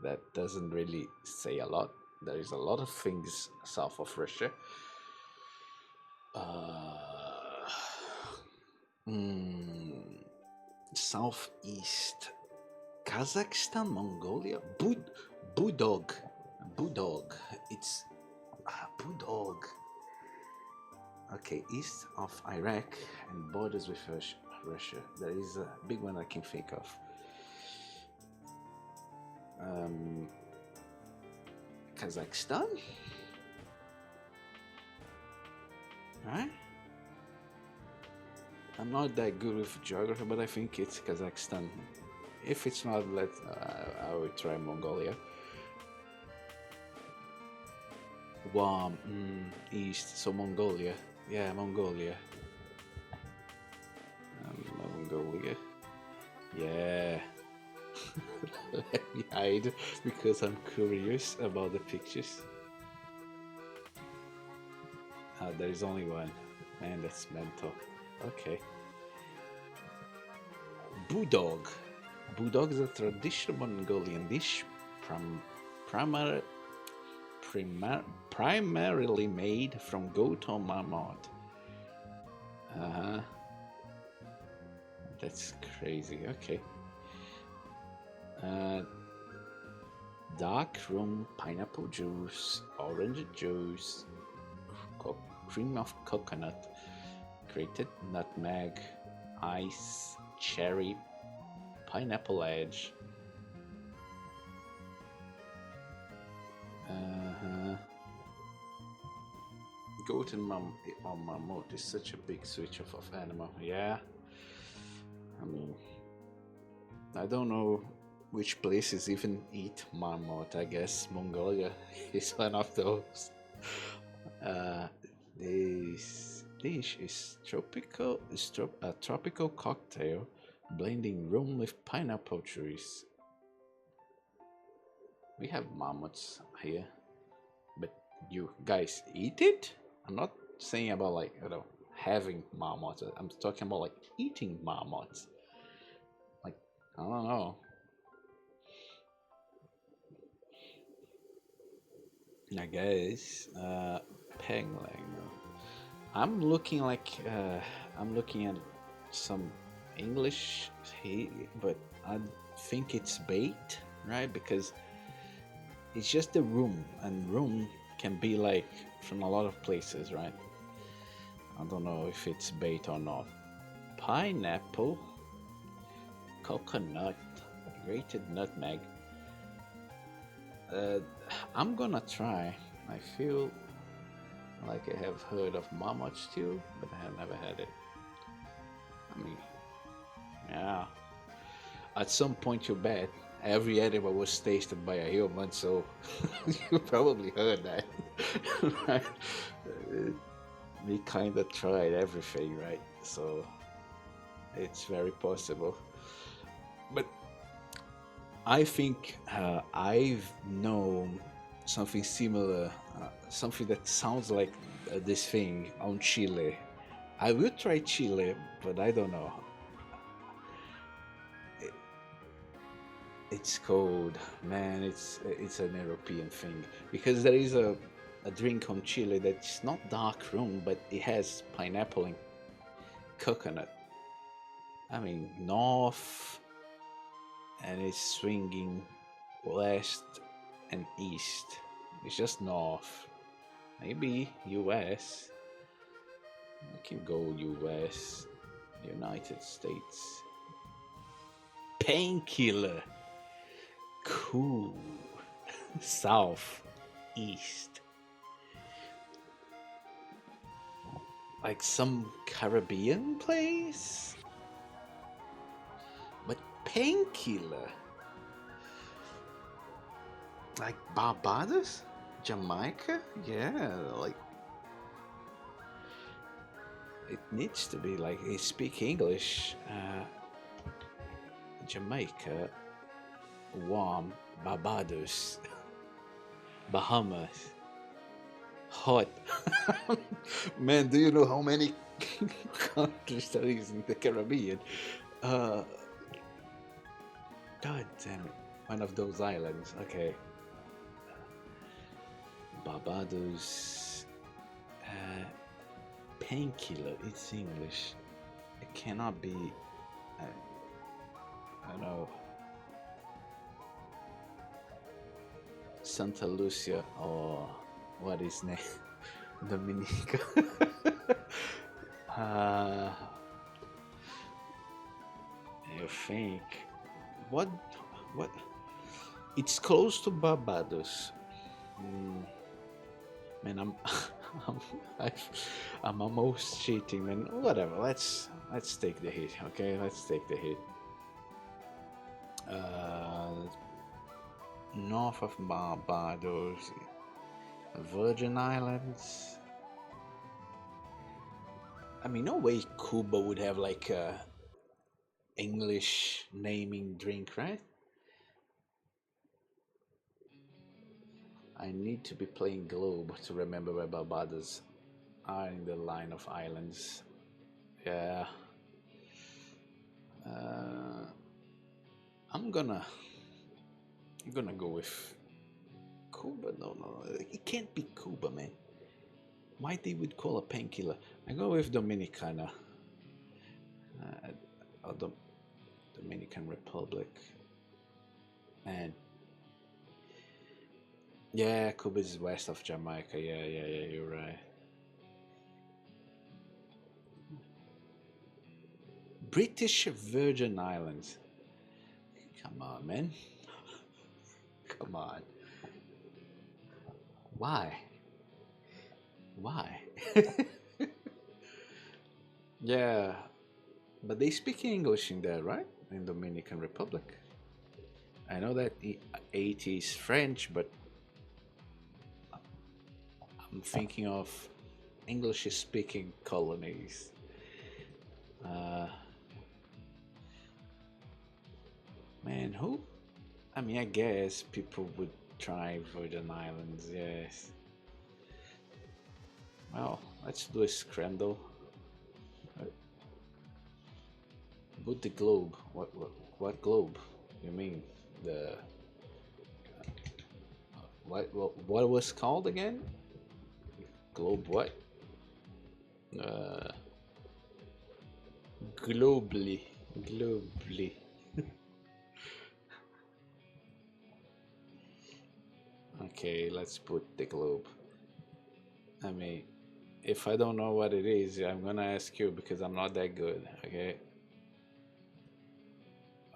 That doesn't really say a lot. There is a lot of things south of Russia. Uh, mm, Southeast. Kazakhstan, Mongolia, Budog, Budog. It's Budog. Okay, east of Iraq and borders with Russia. There is a big one I can think of. Kazakhstan, right? I'm not that good with geography, but I think it's Kazakhstan. If it's not, I will try Mongolia. Guam, east, so Mongolia. Yeah, Mongolia. Mongolia. Yeah. Let me hide because I'm curious about the pictures. There is only one. Man, that's mental. Okay. Budog. Budog is a traditional Mongolian dish primarily made from goat or marmot. That's crazy. Okay. Dark rum, pineapple juice, orange juice, cream of coconut, grated nutmeg, ice, cherry, pineapple edge. Goat and marmot is such a big switch of animal. Yeah. I mean, I don't know which places even eat marmot. I guess Mongolia is one of those. This dish is a tropical cocktail blending rum with pineapple juice. We have marmots here, but you guys eat it? I'm not saying about like having marmots. I'm talking about like eating marmots. Like, I don't know. I guess Penglang. I'm looking at some English here, but I think it's bait, right? Because it's just the rum, and rum can be like from a lot of places, right? I don't know if it's bait or not. Pineapple, coconut, grated nutmeg. I'm gonna try. I feel like I have heard of marmot stew, but I have never had it. I mean, yeah. At some point, you bet every animal was tasted by a human, so you probably heard that. Right? We kind of tried everything, right? So it's very possible. But I think I've known something similar, something that sounds like this thing on Chile. I will try Chile, but I don't know. It's cold, man. It's an European thing because there is a drink on Chile that's not dark rum, but it has pineapple and coconut. I mean, north, and it's swinging west and east. It's just north. Maybe US. We can go US, United States. Painkiller. Cool. South, east. Like some Caribbean place? But painkiller? Like Barbados? Jamaica? Yeah, like it needs to be like they speak English. Jamaica, warm, Barbados, Bahamas, hot. Man, do you know how many countries there is in the Caribbean? Uh, God damn it. One of those islands. Okay. Barbados. Uh, Painkiller. It's English. It cannot be. Uh, I don't know. Santa Lucia or what is name? Dominica. uh, I think. What? What? It's close to Barbados. Mm, man, I'm, I, I'm almost cheating, man. Whatever. Let's take the hit, okay? Let's take the hit. North of Barbados, Virgin Islands. I mean, no way Cuba would have like a English naming drink, right? I need to be playing Globe to remember where Barbados are in the line of islands. Yeah. Uh, I'm gonna go with Cuba. No, it can't be Cuba, man. Why they would call a painkiller? I go with Dominicana, or the Dominican Republic, and yeah, Cuba is west of Jamaica. Yeah, you're right. British Virgin Islands. Come on, man. Come on. Why? Why? Yeah, but they speak English in there, right? In Dominican Republic. I know that 80 is French, but I'm thinking of English speaking colonies. Uh, man, who? I mean, I guess people would try Virgin Islands, yes. Well, let's do a scramble. Uh, Put the globe. What globe? You mean the what was called again? Globe what? Uh, globally. Okay, let's put the globe. I mean, if I don't know what it is, I'm gonna ask you because I'm not that good. Okay,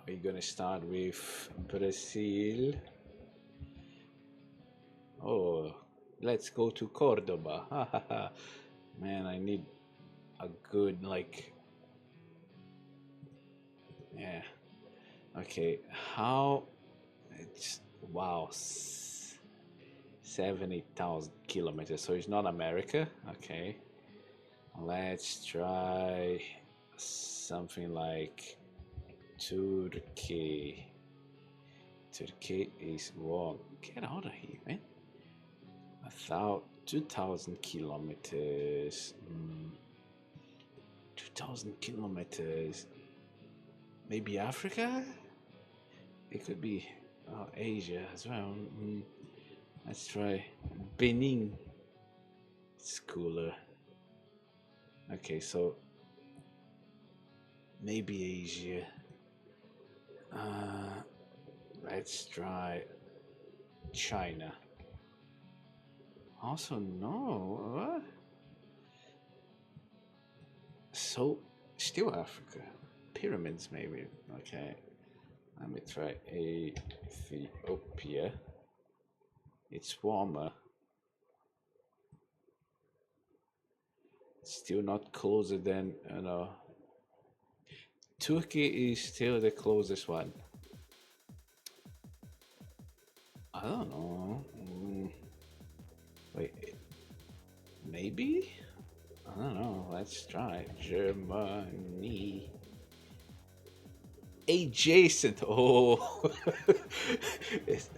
we're gonna start with Brazil. Oh, let's go to Cordoba. Man, I need a good like. Yeah. Okay. How? It's wow. 70,000 kilometers. So it's not America. Okay. Let's try something like Turkey. Turkey is wrong. Get out of here, man. 2,000 kilometers. 2,000 kilometers. Maybe Africa? It could be Asia as well. Let's try Benin. It's cooler. Okay, so maybe Asia. Let's try China. Also, no. What? So, still Africa. Pyramids, maybe. Okay. Let me try Ethiopia. It's warmer. Still not closer than, Turkey is still the closest one. I don't know. Wait, maybe? I don't know. Let's try Germany. Adjacent. Oh, it's,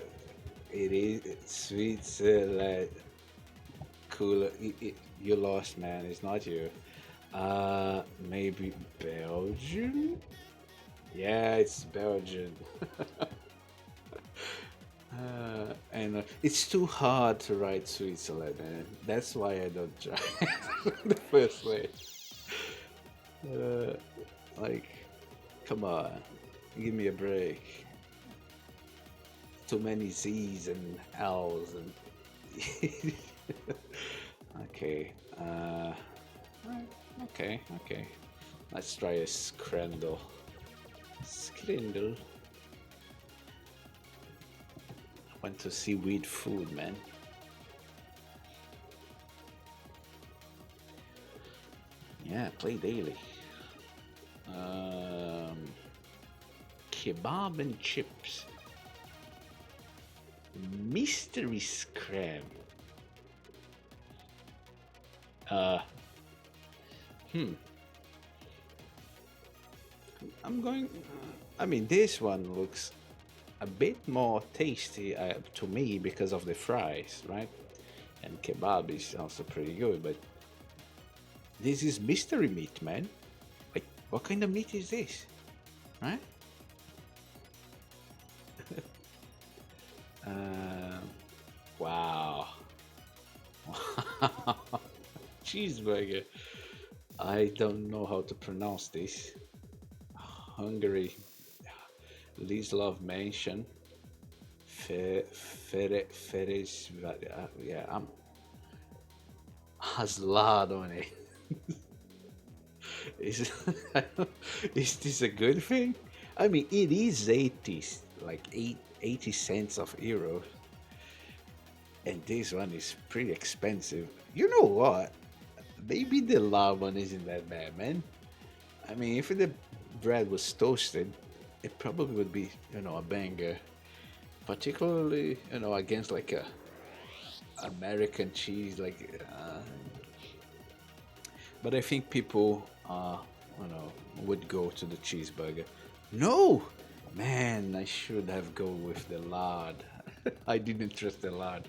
it is Switzerland. Cool. You lost, man. It's not you. Maybe Belgium. Yeah, it's Belgium. And it's too hard to write Switzerland, man. That's why I don't try in the first place. Uh, like, come on, give me a break. Too many Z's and L's and. Okay. Okay. Okay. Let's try a scrandle. Scrindle. I want to see weed food, man. Yeah, play daily. Kebab and chips. Mystery scram. Uh, hmm. I'm going. I mean, this one looks a bit more tasty to me because of the fries, right? And kebab is also pretty good, but this is mystery meat, man. Like, what kind of meat is this, right? Um, wow. Cheeseburger. I don't know how to pronounce this. Hungary. Love Mansion. Ferris. Yeah, has lard on it. Is, is this a good thing? I mean, it is 80s, like 80 cents of euro. And this one is pretty expensive. You know what? Maybe the lard one isn't that bad, man. I mean, if the bread was toasted, it probably would be, a banger. Particularly, against like a American cheese, like. But I think people, would go to the cheeseburger. No, man, I should have go with the lard. I didn't trust the lard.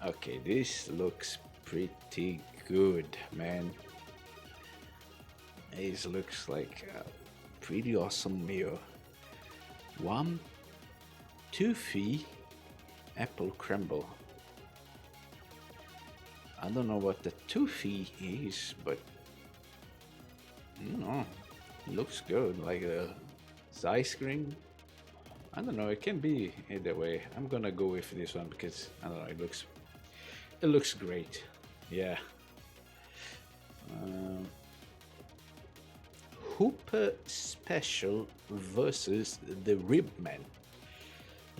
Okay, this looks pretty good, man. This looks like a pretty awesome meal. One toffee apple crumble. I don't know what the toffee is, but it looks good. Like it's ice cream. I don't know. It can be either way. I'm gonna go with this one because I don't know. It looks great. Yeah. Hooper Special versus the Rib Man.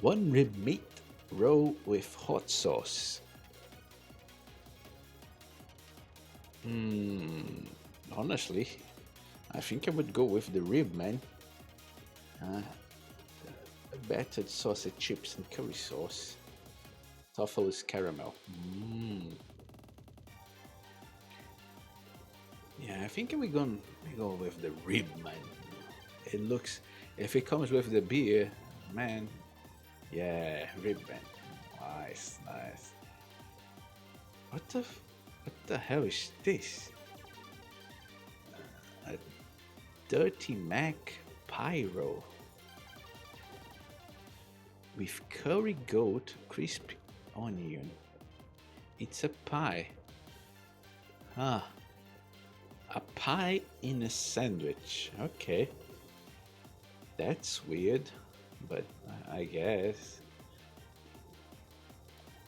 One rib meat raw with hot sauce. Honestly, I think I would go with the rib, man. Battered sausage chips and curry sauce. Toffle is caramel. Yeah, I think we go with the rib, man. It looks, if it comes with the beer, man. Yeah, rib, man. Nice, nice. What the hell is this? A dirty mac pie roll with curry goat crispy onion. It's a pie. Ah, a pie in a sandwich. Okay. That's weird, but I guess.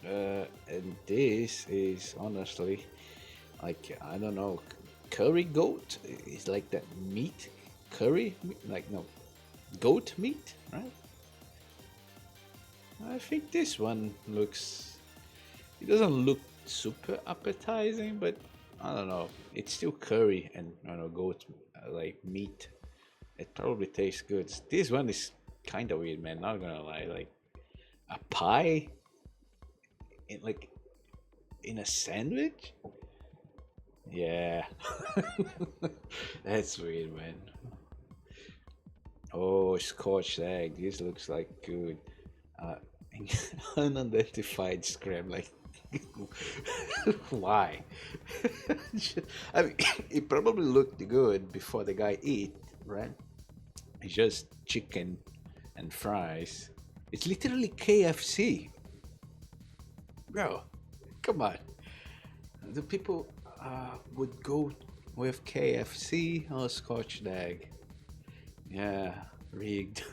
And this is honestly like, I don't know, curry goat is like that meat, curry, like, no, goat meat, right? I think this one it doesn't look super appetizing, but I don't know, it's still curry and, goat like meat. It probably tastes good. This one is kind of weird, man, not gonna lie. Like a pie in a sandwich. Yeah. That's weird, man. Oh, Scotch egg. This looks like good. Uh, unidentified scram. Like, why? I mean, it probably looked good before the guy ate, right? It's just chicken and fries. It's literally KFC, bro. Come on. The people would go with KFC or Scotch egg. Yeah, rigged.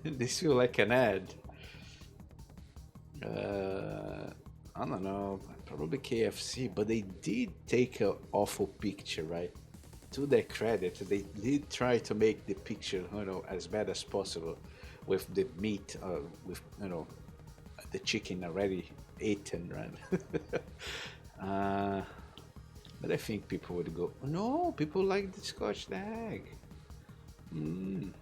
This feel like an ad. Uh, I don't know, probably KFC, but they did take a awful picture, right? To their credit, they did try to make the picture, as bad as possible, with the meat, with the chicken already eaten, right? uh, but I think people would go, no, people like the Scotch egg. Mm,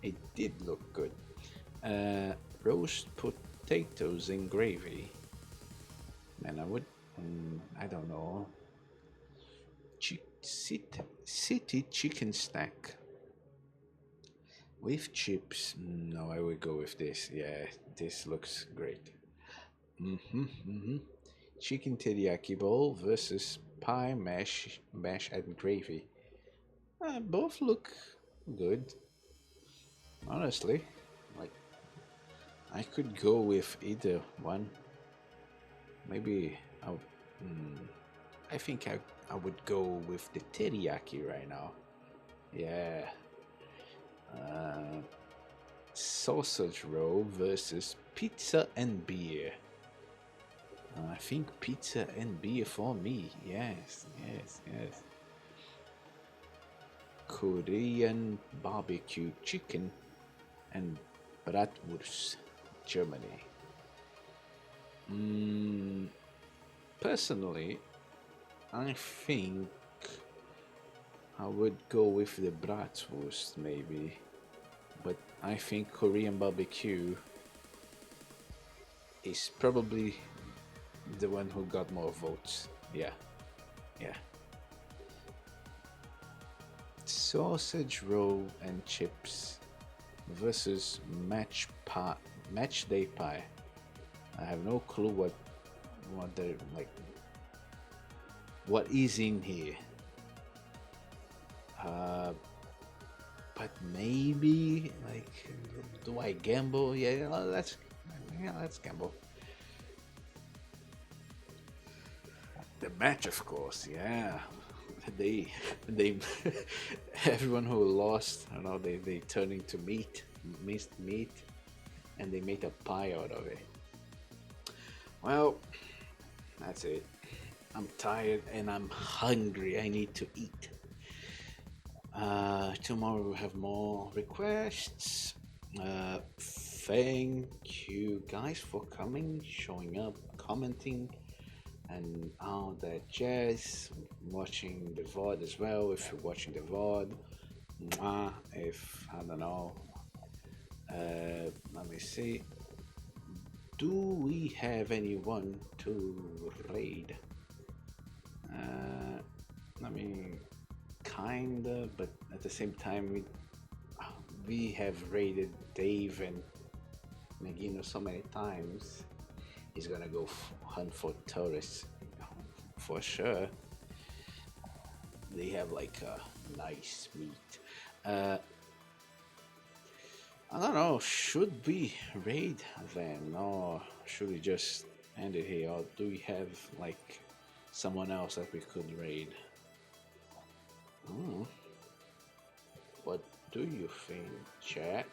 it did look good. Uh, Roast potatoes in gravy. Man, I would, I don't know. City chicken stack with chips. No, I would go with this. Yeah, this looks great. Mm-hmm. Chicken teriyaki bowl versus pie mash and gravy. Both look good, honestly. Like, I could go with either one. Maybe I, I think I would go with the teriyaki right now. Yeah. Uh, Sausage roll versus pizza and beer. I think pizza and beer for me. Yes, yes, yes. Korean barbecue chicken and bratwurst, Germany. Mm, Personally, I think I would go with the bratwurst maybe, but I think Korean barbecue is probably the one who got more votes. Yeah, yeah. Sausage roll and chips versus match day pie. I have no clue what they're like. What is in here? Uh, but maybe like, do I gamble? Let's gamble. The match, of course. Yeah, they everyone who lost, they turn into minced meat, and they make a pie out of it. Well, that's it. I'm tired and I'm hungry. I need to eat. Tomorrow we'll have more requests. Thank you guys for coming, showing up, commenting, and all that jazz. Watching the VOD as well. If you're watching the VOD, if I don't know, let me see. Do we have anyone to raid? I mean, kinda, but at the same time, we have raided Dave and Nagino so many times. He's gonna go hunt for tourists for sure. They have like a nice meat. I don't know. Should we raid then, or should we just end it here? Or do we have like someone else that we could raid? Hmm. What do you think, chat?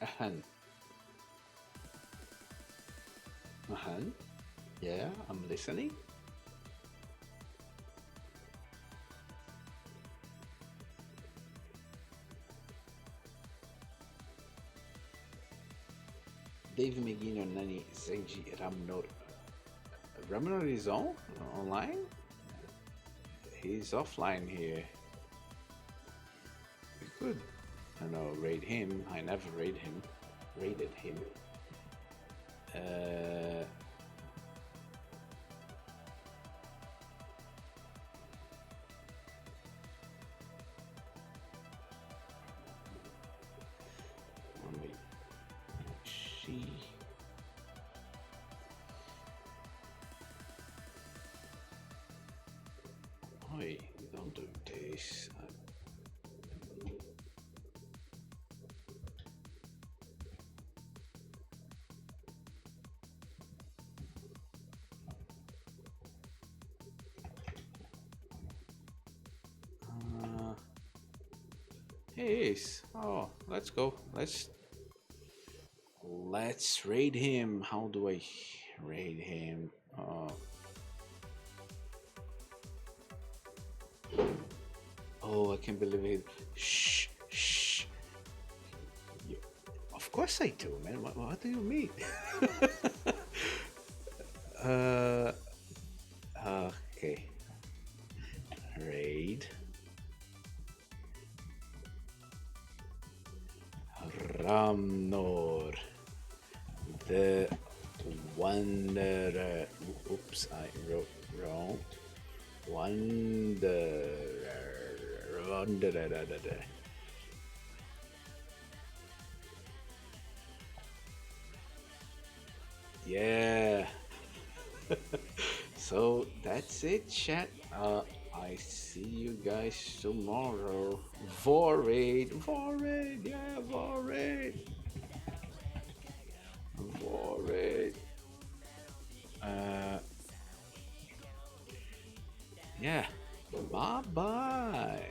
Ahan. Ahan. Yeah, I'm listening. Dave McGinn Nani Zenji Ramnor. Ramnor is online? He's offline here. We could, I don't know, raid him. I never raided him. Uh, He is. Oh, let's go. Let's raid him. How do I raid him? Oh, I can't believe it. Shh, shh. You, of course I do, man. What do you mean? uh, okay. Raid. Ramnor. The Wanderer. Oops, I wrote wrong. Wanderer. Wanderer. Yeah. So that's it, chat. I see you guys tomorrow. Voraid, Voraid, yeah, Voraid, Voraid. Uh, yeah. Bye bye.